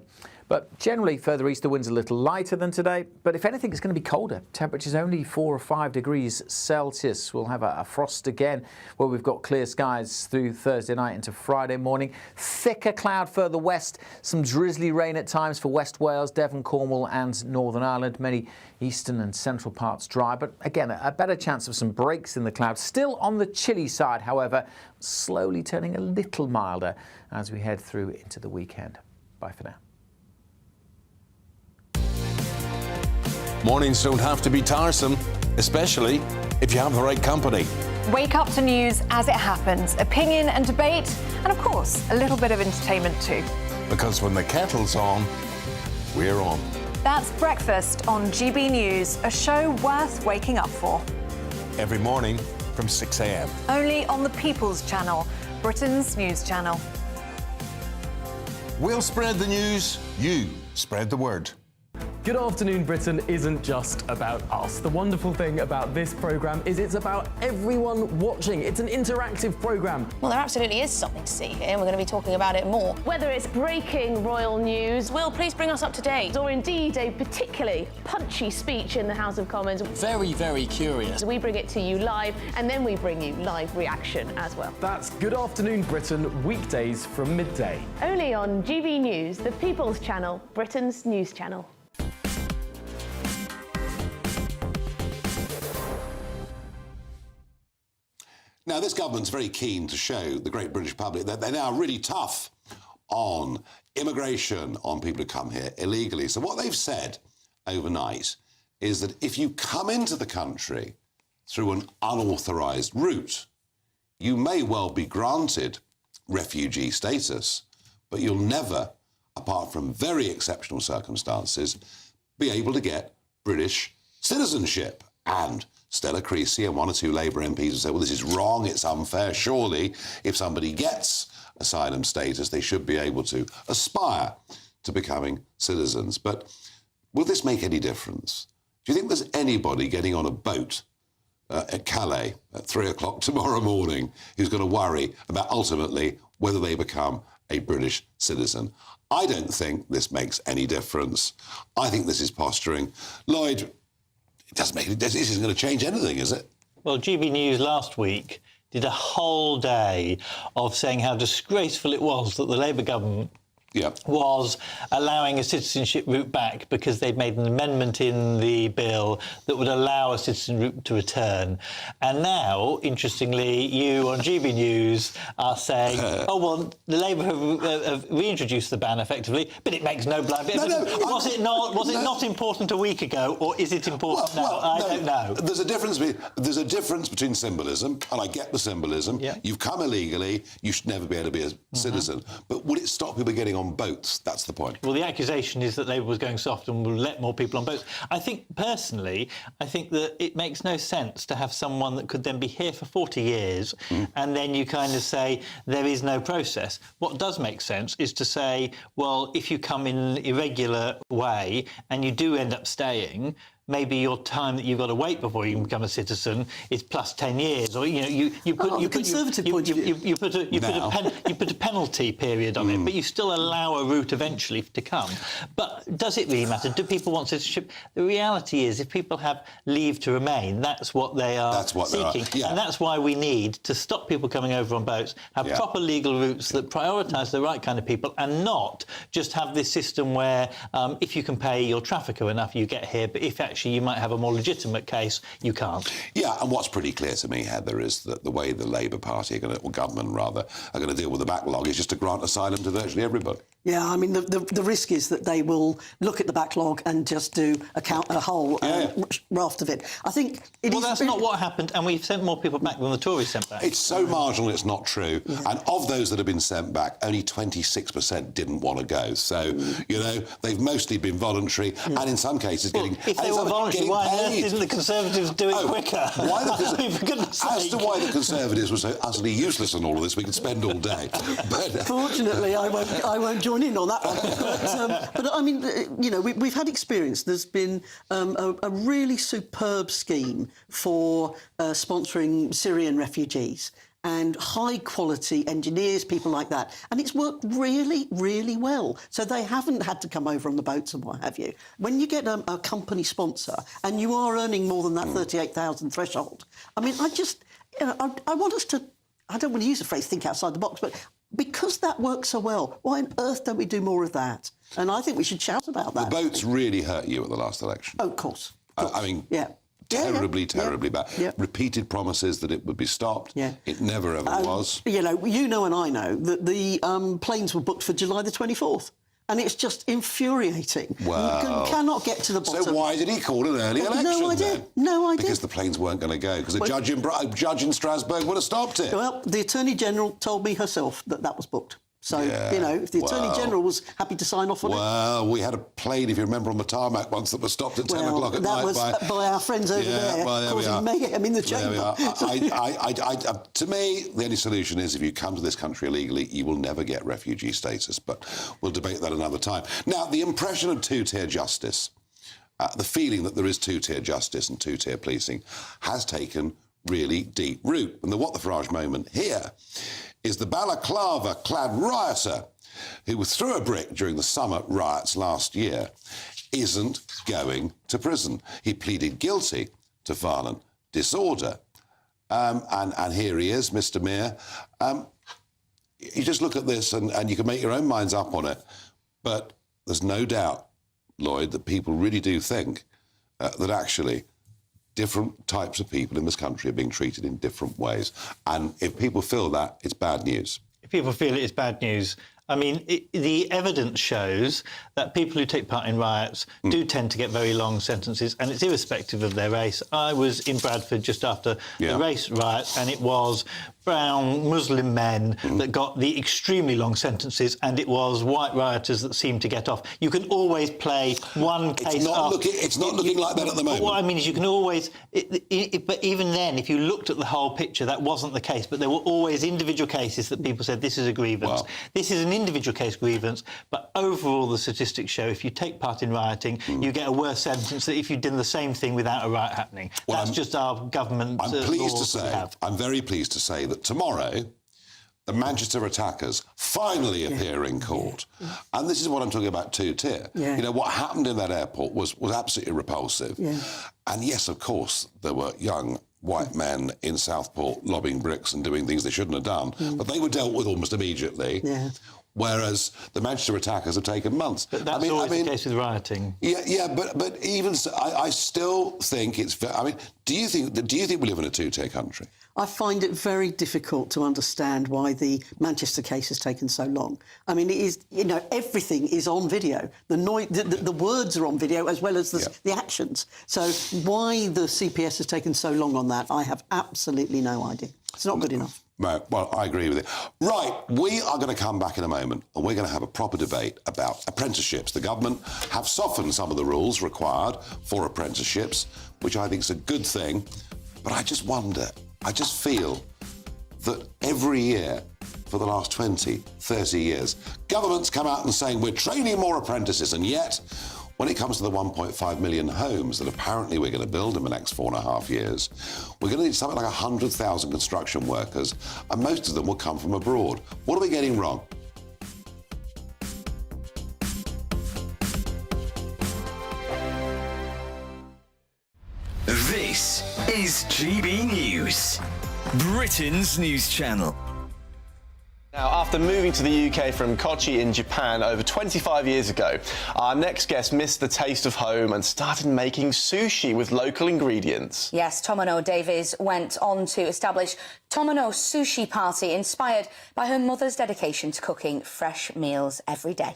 But generally, further east, the wind's a little lighter than today. But if anything, it's going to be colder. Temperatures only 4 or 5 degrees Celsius. We'll have a frost again, where we've got clear skies through Thursday night into Friday morning. Thicker cloud further west. Some drizzly rain at times for West Wales, Devon, Cornwall and Northern Ireland. Many eastern and central parts dry. But again, a better chance of some breaks in the cloud. Still on the chilly side, however, slowly turning a little milder as we head through into the weekend. Bye for now. Mornings don't have to be tiresome, especially if you have the right company. Wake up to news as it happens, opinion and debate, and of course, a little bit of entertainment too. Because when the kettle's on, we're on. That's Breakfast on GB News, a show worth waking up for. Every morning from 6 a.m. Only on the People's Channel, Britain's news channel. We'll spread the news, you spread the word. Good Afternoon Britain isn't just about us. The wonderful thing about this programme is it's about everyone watching. It's an interactive programme. Well, there absolutely is something to see here, and we're going to be talking about it more. Whether it's breaking royal news, Will, please bring us up to date. or indeed a particularly punchy speech in the House of Commons, Very, very curious. we bring it to you live, and then we bring you live reaction as well. That's Good Afternoon Britain, weekdays from midday. Only on GB News, the People's Channel, Britain's news channel. Now, this government's very keen to show the great British public that they're now really tough on immigration, on people who come here illegally. So what they've said overnight is that if you come into the country through an unauthorised route, you may well be granted refugee status, but you'll never, apart from very exceptional circumstances, be able to get British citizenship. And Stella Creasy and 1 or 2 Labour MPs will say, well, this is wrong, it's unfair. Surely, if somebody gets asylum status, they should be able to aspire to becoming citizens. But will this make any difference? Do you think there's anybody getting on a boat at Calais at 3 o'clock tomorrow morning who's going to worry about ultimately whether they become a British citizen? I don't think this makes any difference. I think this is posturing. Lloyd, this isn't going to change anything, is it? Well, GB News last week did a whole day of saying how disgraceful it was that the Labour government was allowing a citizenship route back because they'd made an amendment in the bill that would allow a citizen route to return. And now, interestingly, you on GB News are saying, oh, well, the Labour have reintroduced the ban effectively, but it makes no blood difference. Was it not important a week ago, or is it important now? I don't know. There's a difference between symbolism, and I get the symbolism. You've come illegally, you should never be able to be a citizen. But would it stop people getting on boats. That's the point. Well, the accusation is that Labour was going soft and will let more people on boats. I think, personally, that it makes no sense to have someone that could then be here for 40 years and then you kind of say there is no process. What does make sense is to say, well, if you come in an irregular way and you do end up staying, maybe your time that you've got to wait before you can become a citizen is plus 10 years, or you put a penalty period on it, but you still allow a route eventually to come. But does it really matter? Do people want citizenship? The reality is, if people have leave to remain, that's what they are seeking, and that's why we need to stop people coming over on boats, have proper legal routes that prioritise the right kind of people, and not just have this system where if you can pay your trafficker enough, you get here, but if actually you might have a more legitimate case, you can't. Yeah, and what's pretty clear to me, Heather, is that the way the Labour Party, or government rather, are going to deal with the backlog is just to grant asylum to virtually everybody. Yeah, I mean, the risk is that they will look at the backlog and just do a whole raft of it. I think that's not what happened, and we've sent more people back than the Tories sent back. It's so marginal, it's not true. Yeah. And of those that have been sent back, only 26% didn't want to go. So, they've mostly been voluntary, and in some cases getting... If they were voluntary, why on earth didn't the Conservatives do it quicker? As to why the Conservatives were so utterly useless in all of this, we could spend all day. But, fortunately, I won't join in on that one. But I mean, we've had experience. There's been a really superb scheme for sponsoring Syrian refugees and high-quality engineers, people like that. And it's worked really, really well. So they haven't had to come over on the boats and what have you. When you get a company sponsor and you are earning more than that 38,000 threshold, I mean, I want us to... I don't want to use the phrase think outside the box, but because that works so well, why on earth don't we do more of that? And I think we should shout about that. The boats really hurt you at the last election. Oh, of course. I mean... Terribly bad. Yeah. Repeated promises that it would be stopped. Yeah. It never ever was. And I know that the planes were booked for July the 24th. And it's just infuriating. Well, you cannot get to the bottom. So why did he call an early election? No idea. Because the planes weren't going to go. Because a judge in Strasbourg would have stopped it. Well, the Attorney General told me herself that was booked. So, if the Attorney General was happy to sign off on it... Well, we had a plane, if you remember, on the tarmac once that was stopped at 10 o'clock at night by our friends over there, causing mayhem in the chamber. To me, the only solution is if you come to this country illegally, you will never get refugee status, but we'll debate that another time. Now, the impression of two-tier justice, the feeling that there is two-tier justice and two-tier policing, has taken really deep root. And the what the Farage moment here is the balaclava-clad rioter who threw a brick during the summer riots last year isn't going to prison. He pleaded guilty to violent disorder. And here he is, Mr. Mayor. You just look at this and you can make your own minds up on it. But there's no doubt, Lloyd, that people really do think that actually different types of people in this country are being treated in different ways. And if people feel that, it's bad news. If people feel it is bad news, I mean, the evidence shows that people who take part in riots do tend to get very long sentences, and it's irrespective of their race. I was in Bradford just after the race riots, and it was brown Muslim men that got the extremely long sentences, and it was white rioters that seemed to get off. You can always play one case It's not looking like that at the moment. What I mean is you can always... but even then, if you looked at the whole picture, that wasn't the case. But there were always individual cases that people said, this is a grievance. This is an individual case grievance, but overall the statistics show if you take part in rioting, you get a worse sentence than if you'd done the same thing without a riot happening. That's just our government I'm very pleased to say that tomorrow the Manchester attackers finally appear in court. And this is what I'm talking about two-tier. What happened in that airport was absolutely repulsive. And yes, of course, there were young white men in Southport lobbing bricks and doing things they shouldn't have done, but they were dealt with almost immediately. Whereas the Manchester attackers have taken months. But that's always the case with rioting. But even so, I still think it's... Do you think we live in a two-tier country? I find it very difficult to understand why the Manchester case has taken so long. I mean, it is, you know, everything is on video. The words are on video as well as the actions. So why the CPS has taken so long on that, I have absolutely no idea. It's not good enough. Right, well, I agree with it. Right, we are going to come back in a moment and we're going to have a proper debate about apprenticeships. The government have softened some of the rules required for apprenticeships, which I think is a good thing. But I just wonder, I just feel that every year for the last 20, 30 years, governments come out and saying we're training more apprentices, and yet when it comes to the 1.5 million homes that apparently we're going to build in the next 4.5 years, we're going to need something like 100,000 construction workers, and most of them will come from abroad. What are we getting wrong? This is GB News, Britain's news channel. Now, after moving to the UK from Kochi in Japan over 25 years ago, our next guest missed the taste of home and started making sushi with local ingredients. Yes, Tomono Davies went on to establish Tomono Sushi Party, inspired by her mother's dedication to cooking fresh meals every day.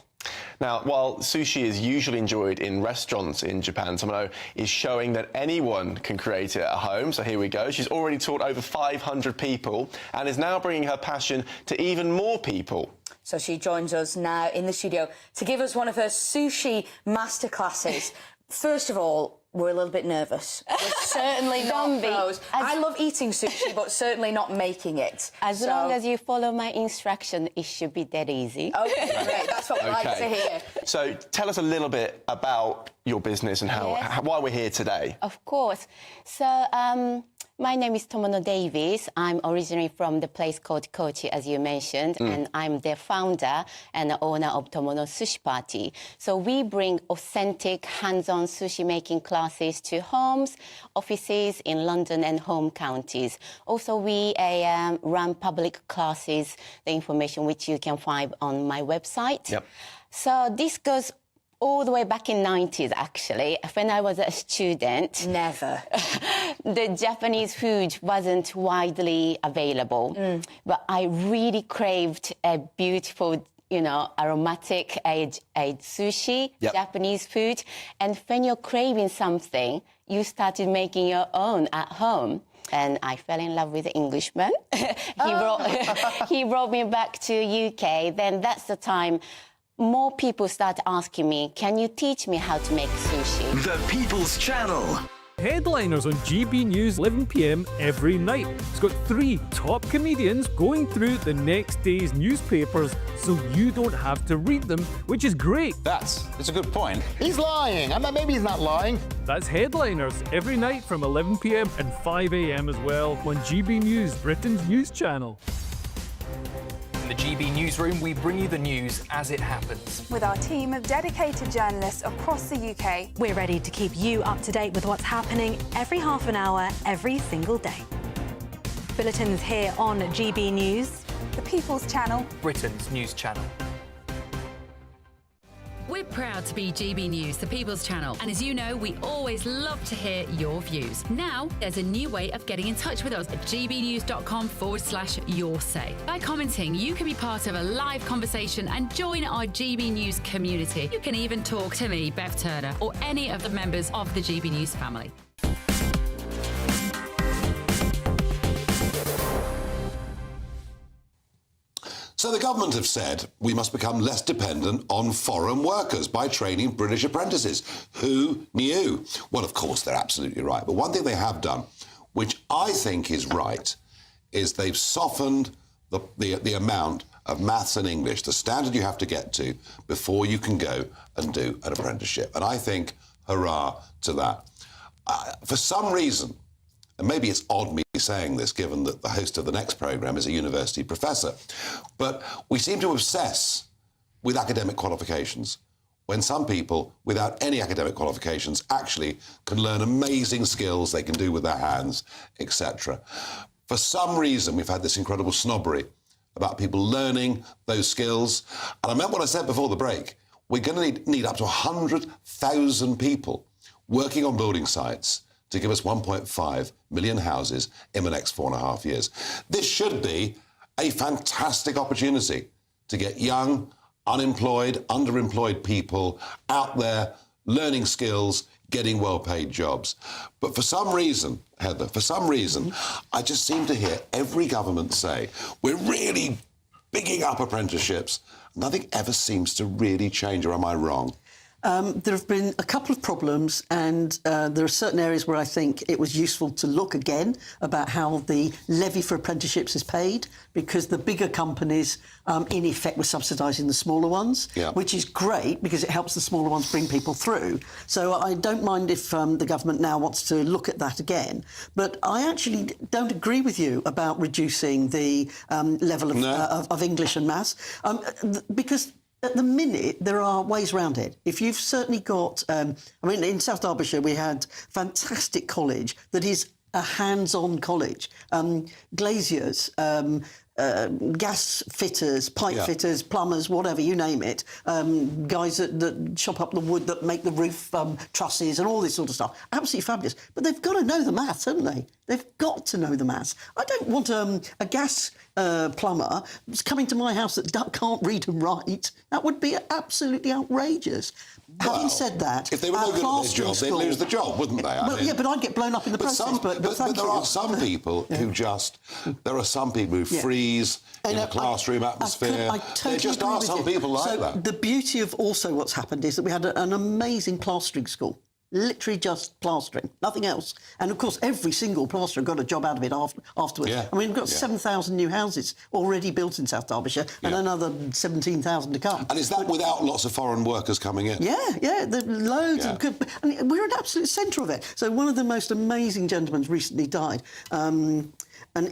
Now, while sushi is usually enjoyed in restaurants in Japan, Tomono is showing that anyone can create it at home. So here we go. She's already taught over 500 people and is now bringing her passion to even more people. So she joins us now in the studio to give us one of her sushi masterclasses. First of all, we're a little bit nervous. We're certainly not pros. I love eating sushi, but certainly not making it. As long as you follow my instruction, it should be that easy. OK, great. That's what we like to hear. So tell us a little bit about your business and why we're here today. Of course. So my name is Tomono Davies. I'm originally from the place called Kochi, as you mentioned, and I'm the founder and the owner of Tomono Sushi Party. So we bring authentic, hands-on sushi making classes to homes, offices in London and home counties. Also, we run public classes, the information which you can find on my website. Yep. So this goes all the way back in 90s, actually, when I was a student. Never. The Japanese food wasn't widely available, but I really craved a beautiful, you know, aromatic aged sushi, Japanese food. And when you're craving something, you started making your own at home. And I fell in love with the Englishman. He brought me back to UK. Then that's the time more people start asking me, can you teach me how to make sushi? The People's Channel. Headliners on GB News 11 p.m. every night. It's got 3 top comedians going through the next day's newspapers so you don't have to read them, which is great. That's a good point. He's lying. I mean, maybe he's not lying. That's Headliners every night from 11 p.m. and 5 a.m. as well on GB News, Britain's news channel. In the GB Newsroom, we bring you the news as it happens. With our team of dedicated journalists across the UK, we're ready to keep you up to date with what's happening every half an hour, every single day. Bulletins here on GB News, the People's Channel, Britain's news channel. We're proud to be GB News, the People's Channel. And as you know, we always love to hear your views. Now, there's a new way of getting in touch with us at gbnews.com/yoursay. By commenting, you can be part of a live conversation and join our GB News community. You can even talk to me, Bev Turner, or any of the members of the GB News family. So the government have said we must become less dependent on foreign workers by training British apprentices. Who knew? Well, of course, they're absolutely right. But one thing they have done, which I think is right, is they've softened the amount of maths and English, the standard you have to get to before you can go and do an apprenticeship. And I think, hurrah to that. For some reason, and maybe it's odd me saying this, given that the host of the next programme is a university professor, but we seem to obsess with academic qualifications when some people, without any academic qualifications, actually can learn amazing skills they can do with their hands, etc. For some reason, we've had this incredible snobbery about people learning those skills. And I remember what I said before the break, we're going to need up to 100,000 people working on building sites to give us 1.5 million houses in the next 4.5 years. This should be a fantastic opportunity to get young, unemployed, underemployed people out there learning skills, getting well-paid jobs. But for some reason, Heather, I just seem to hear every government say, we're really bigging up apprenticeships. Nothing ever seems to really change, or am I wrong? There have been a couple of problems, and there are certain areas where I think it was useful to look again about how the levy for apprenticeships is paid, because the bigger companies, in effect, were subsidising the smaller ones, which is great because it helps the smaller ones bring people through. So I don't mind if the government now wants to look at that again. But I actually don't agree with you about reducing the level of English and maths, because at the minute, there are ways around it. If you've certainly got... in South Derbyshire, we had fantastic college that is a hands-on college. Glaziers, gas fitters, pipe fitters, plumbers, whatever, you name it. Guys that chop up the wood, that make the roof trusses and all this sort of stuff. Absolutely fabulous. But they've got to know the maths, haven't they? They've got to know the maths. I don't want a gas plumber coming to my house that can't read and write. That would be absolutely outrageous. Having said that, if they were no good at their job, they'd lose the job, wouldn't they? But I'd get blown up in the process. But there are some people who just... There are some people who freeze in a classroom atmosphere. I totally there just are some people like that. The beauty of also what's happened is that we had an amazing plastering school. Literally just plastering, nothing else. And, of course, every single plasterer got a job out of it afterwards. I mean, we've got 7,000 new houses already built in South Derbyshire and another 17,000 to come. And is that without lots of foreign workers coming in? Yeah, there are loads of good... And we're an absolute centre of it. So one of the most amazing gentlemen recently died, and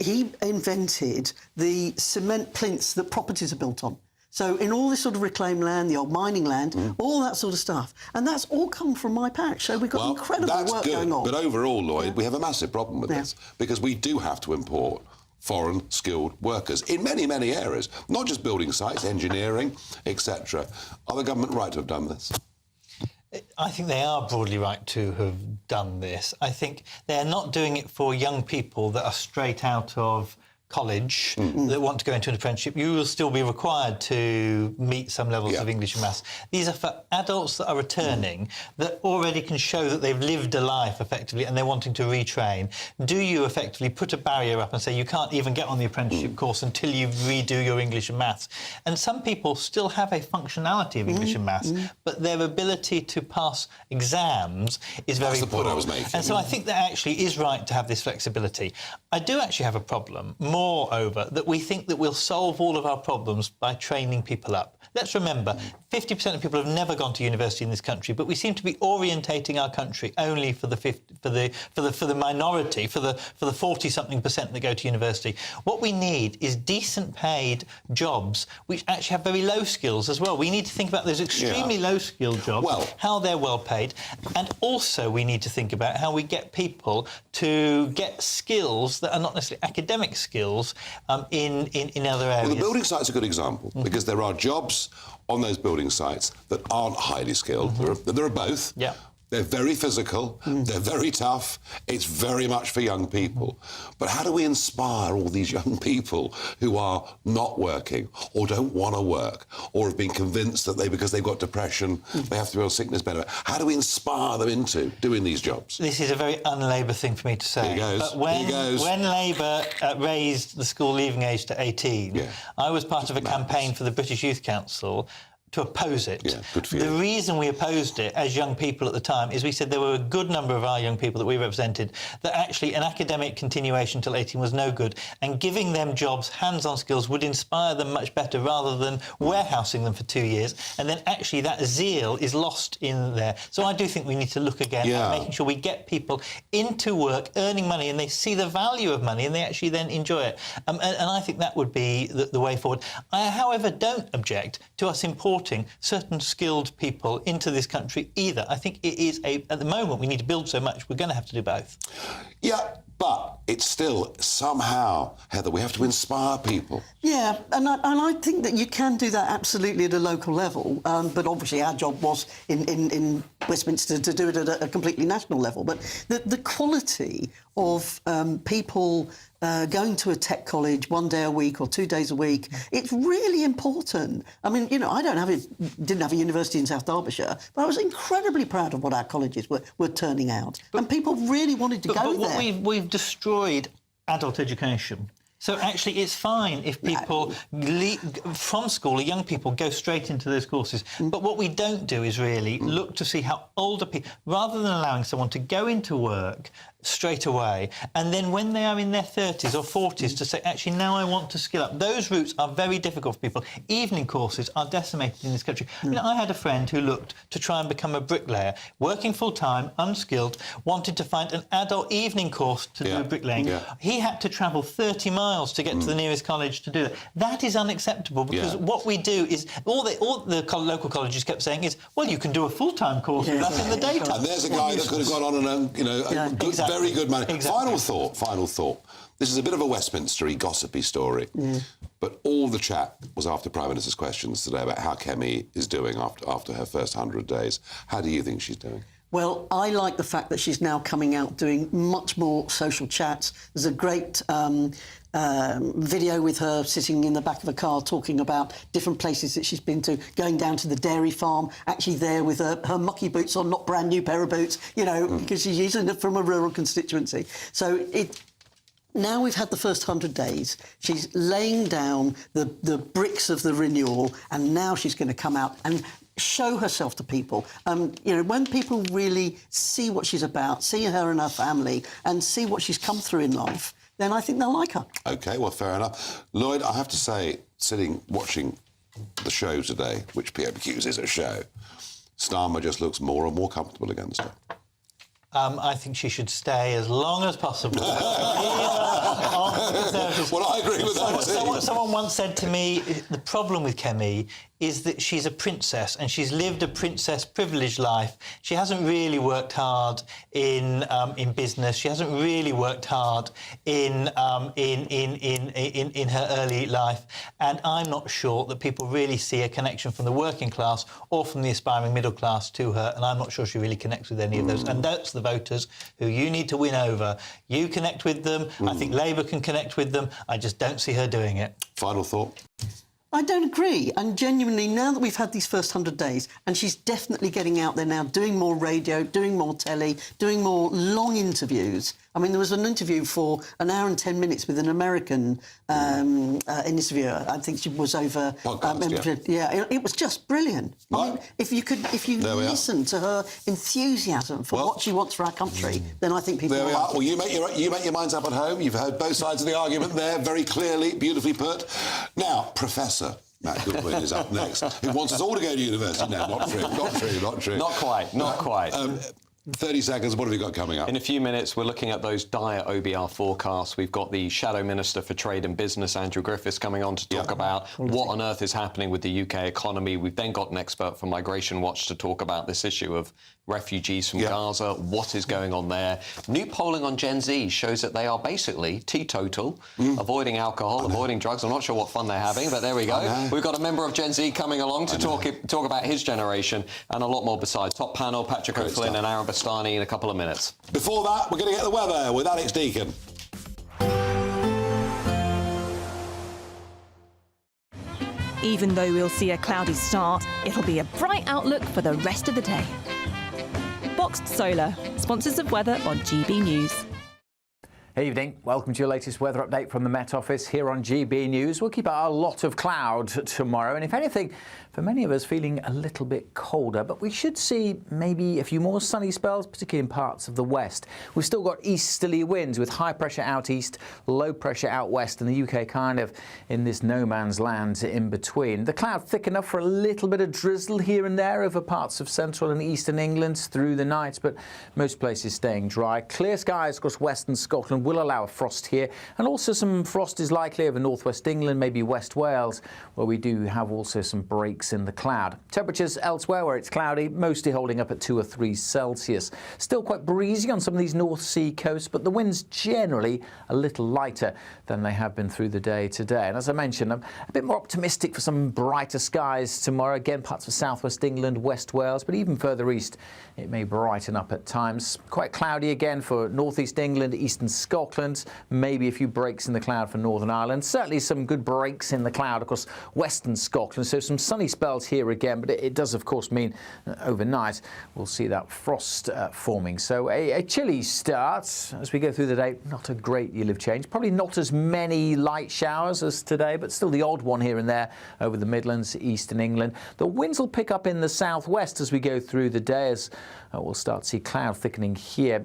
he invented the cement plinths that properties are built on. So in all this sort of reclaimed land, the old mining land, all that sort of stuff. And that's all come from my patch. So we've got incredible work going on. But overall, Lloyd, we have a massive problem with this, because we do have to import foreign skilled workers in many, many areas, not just building sites, engineering, etc. Are the government right to have done this? I think they are broadly right to have done this. I think they're not doing it for young people that are straight out of college that want to go into an apprenticeship. You will still be required to meet some levels of English and maths. These are for adults that are returning, that already can show that they've lived a life effectively and they're wanting to retrain. Do you effectively put a barrier up and say you can't even get on the apprenticeship course until you redo your English and maths? And some people still have a functionality of English and maths, but their ability to pass exams is very poor. That's the point I was making. And so I think that actually is right to have this flexibility. I do actually have a problem, moreover, that we think that we'll solve all of our problems by training people up. Let's remember, 50% of people have never gone to university in this country, but we seem to be orientating our country only for the minority, for the 40-something% that go to university. What we need is decent paid jobs which actually have very low skills as well. We need to think about those extremely low skilled jobs, how they're well paid, and also we need to think about how we get people to get skills that are not necessarily academic skills in other areas. Well, the building site's a good example, because there are jobs on those building sites that aren't highly skilled. There are both. They're very physical, they're very tough, it's very much for young people. But how do we inspire all these young people who are not working or don't want to work or have been convinced that because they've got depression, they have to be on sickness benefit? How do we inspire them into doing these jobs? This is a very un-Labour thing for me to say. But when Labour raised the school leaving age to 18, I was part of a campaign for the British Youth Council to oppose it. Good for you. The reason we opposed it as young people at the time is we said there were a good number of our young people that we represented that actually an academic continuation till 18 was no good, and giving them jobs, hands-on skills, would inspire them much better rather than warehousing them for 2 years, and then actually that zeal is lost in there. So I do think we need to look again at making sure we get people into work, earning money, and they see the value of money and they actually then enjoy it. And I think that would be the way forward. I, however, don't object to us importing certain skilled people into this country either. I think it is at the moment we need to build so much, we're going to have to do both. Yeah, but it's still somehow, Heather, we have to inspire people. Yeah, and I think that you can do that absolutely at a local level, but obviously our job was in Westminster to do it at a completely national level. But the quality of people going to a tech college 1 day a week or 2 days a week, it's really important. I mean, you know, I didn't have a university in South Derbyshire, but I was incredibly proud of what our colleges were turning out. And people really wanted to go there. But we've destroyed adult education. So actually, it's fine if people from school, or young people, go straight into those courses. But what we don't do is really look to see how older people, rather than allowing someone to go into work straight away, and then when they are in their 30s or 40s to say, actually, now I want to skill up. Those routes are very difficult for people. Evening courses are decimated in this country. I mean, I had a friend who looked to try and become a bricklayer, working full-time, unskilled, wanted to find an adult evening course to do bricklaying. He had to travel 30 miles to get to the nearest college to do that. That is unacceptable, because what we do is, all the local colleges kept saying is, well, you can do a full-time course with us in the daytime. And there's a guy that could have gone on and, you know, very good man. Final thought. This is a bit of a Westminstery, gossipy story, but all the chat was after Prime Minister's questions today about how Kemi is doing after her first 100 days. How do you think she's doing? Well, I like the fact that she's now coming out doing much more social chats. There's a great video with her sitting in the back of a car talking about different places that she's been to, going down to the dairy farm, actually there with her mucky boots on, not brand new pair of boots, you know, because she's using it from a rural constituency. So now we've had the first 100 days. She's laying down the bricks of the renewal, and now she's going to come out and show herself to people. You know, when people really see what she's about, see her and her family, and see what she's come through in life, then I think they'll like her. OK, well, fair enough. Lloyd, I have to say, watching the show today, which PMQs is a show, Starmer just looks more and more comfortable against her. I think she should stay as long as possible. Well, I agree with that. Someone once said to me, the problem with Kemi is that she's a princess and she's lived a princess privileged life. She hasn't really worked hard in business. She hasn't really worked hard in her early life. And I'm not sure that people really see a connection from the working class or from the aspiring middle class to her. And I'm not sure she really connects with any of those. And that's the voters who you need to win over. You connect with them. I think Labour can connect with them. I just don't see her doing it. Final thought? I don't agree. And genuinely, now that we've had these first 100 days, and she's definitely getting out there now, doing more radio, doing more telly, doing more long interviews. I mean, there was an interview for an hour and 10 minutes with an American interviewer. I think she was over... It was just brilliant. I mean, if you listen to her enthusiasm for what she wants for our country, then I think people... There we are. Well, you make your minds up at home. You've heard both sides of the argument there, very clearly, beautifully put. Now, Professor Matt Goodwin is up next, who wants us all to go to university now. Not true. Not quite. 30 seconds, what have you got coming up? In a few minutes, we're looking at those dire OBR forecasts. We've got the Shadow Minister for Trade and Business, Andrew Griffiths, coming on to talk about what on earth is happening with the UK economy. We've then got an expert from Migration Watch to talk about this issue of refugees from Gaza, what is going on there. New polling on Gen Z shows that they are basically teetotal, avoiding alcohol, avoiding drugs. I'm not sure what fun they're having, but there we go. We've got a member of Gen Z coming along to talk about his generation and a lot more besides. Top panel, Patrick O'Flynn and Aaron Bastani in a couple of minutes. Before that, we're going to get the weather with Alex Deakin. Even though we'll see a cloudy start, it'll be a bright outlook for the rest of the day. Boxed Solar, sponsors of weather on GB News. Hey, evening. Welcome to your latest weather update from the Met Office here on GB News. We'll keep a lot of cloud tomorrow, and if anything, for many of us feeling a little bit colder, but we should see maybe a few more sunny spells, particularly in parts of the west. We've still got easterly winds with high pressure out east, low pressure out west, and the UK kind of in this no man's land in between. The cloud thick enough for a little bit of drizzle here and there over parts of central and eastern England through the night, but most places staying dry. Clear skies across western Scotland. and will allow a frost here. And also some frost is likely over northwest England, maybe West Wales, where we do have also some breaks in the cloud. Temperatures elsewhere where it's cloudy, mostly holding up at 2 or 3 Celsius. Still quite breezy on some of these North Sea coasts, but the winds generally a little lighter than they have been through the day today. And as I mentioned, I'm a bit more optimistic for some brighter skies tomorrow. Again, parts of southwest England, West Wales, but even further east, it may brighten up at times. Quite cloudy again for northeast England, eastern Scotland, maybe a few breaks in the cloud for Northern Ireland. Certainly some good breaks in the cloud across western Scotland, so some sunny spells here again, but it does of course mean overnight we'll see that frost forming. So a chilly start as we go through the day. Not a great deal of change, probably not as many light showers as today, but still the odd one here and there over the Midlands, eastern England. The winds will pick up in the southwest as we go through the day, as we'll start to see cloud thickening here.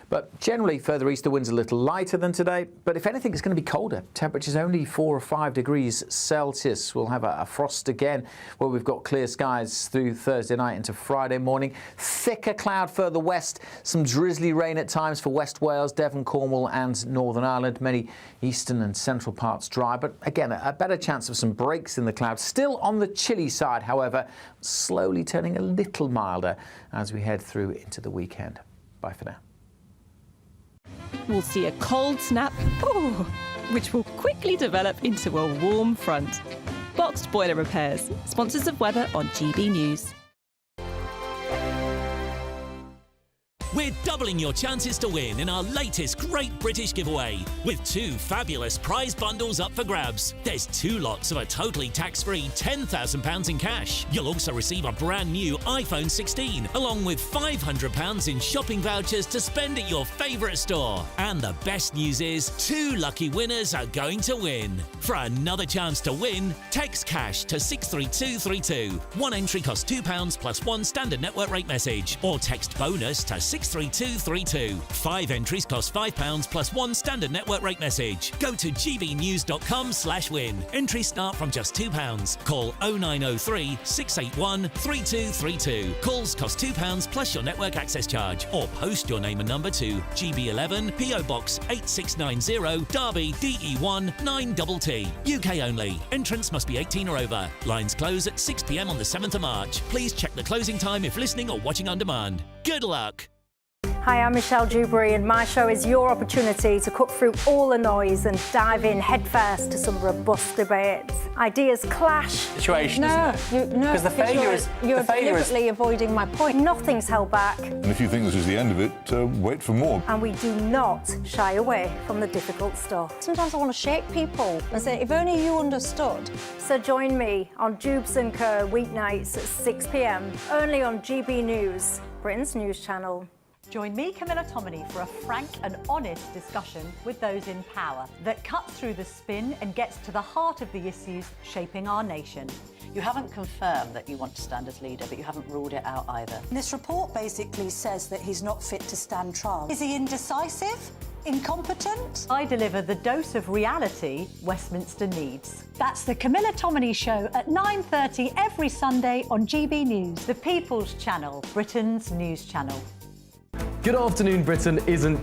But generally further east the wind's a little lighter than today, but if anything it's going to be colder. Temperatures only 4 or 5 degrees Celsius. We'll have a frost again where we've got clear skies through Thursday night into Friday morning. Thicker cloud further west, some drizzly rain at times for West Wales, Devon, Cornwall and Northern Ireland. Many eastern and central parts dry, but again a better chance of some breaks in the cloud. Still on the chilly side, however, slowly turning a little milder as we head through into the weekend. Bye for now. We'll see a cold snap, which will quickly develop into a warm front. Boxed Boiler Repairs, sponsors of weather on GB News. We're doubling your chances to win in our latest Great British giveaway, with 2 fabulous prize bundles up for grabs. There's 2 lots of a totally tax-free £10,000 in cash. You'll also receive a brand new iPhone 16, along with £500 in shopping vouchers to spend at your favourite store. And the best news is, 2 lucky winners are going to win. For another chance to win, text cash to 63232. 1 entry costs £2 plus 1 standard network rate message, or text bonus to 63232. 5 entries cost £5 plus 1 standard network rate message. Go to gbnews.com/win. Entries start from just £2. Call 0903 681 3232. Calls cost £2 plus your network access charge, or post your name and number to GB11 PO Box 8690 Derby DE1 9TT. UK only. Entrance must be 18 or over. Lines close at 6 p.m. on the 7th of March. Please check the closing time if listening or watching on demand. Good luck. Hi, I'm Michelle Dewberry, and my show is your opportunity to cut through all the noise and dive in headfirst to some robust debates. Ideas clash. Situation, isn't it? Because the failure is... You're deliberately avoiding my point. Nothing's held back. And if you think this is the end of it, wait for more. And we do not shy away from the difficult stuff. Sometimes I want to shake people and say, if only you understood. So join me on Jubes & Co. weeknights at 6 p.m, only on GB News, Britain's news channel. Join me, Camilla Tominey, for a frank and honest discussion with those in power that cuts through the spin and gets to the heart of the issues shaping our nation. You haven't confirmed that you want to stand as leader, but you haven't ruled it out either. This report basically says that he's not fit to stand trial. Is he indecisive? Incompetent? I deliver the dose of reality Westminster needs. That's the Camilla Tominey Show at 9:30 every Sunday on GB News, the People's Channel, Britain's news channel. Good afternoon, Britain isn't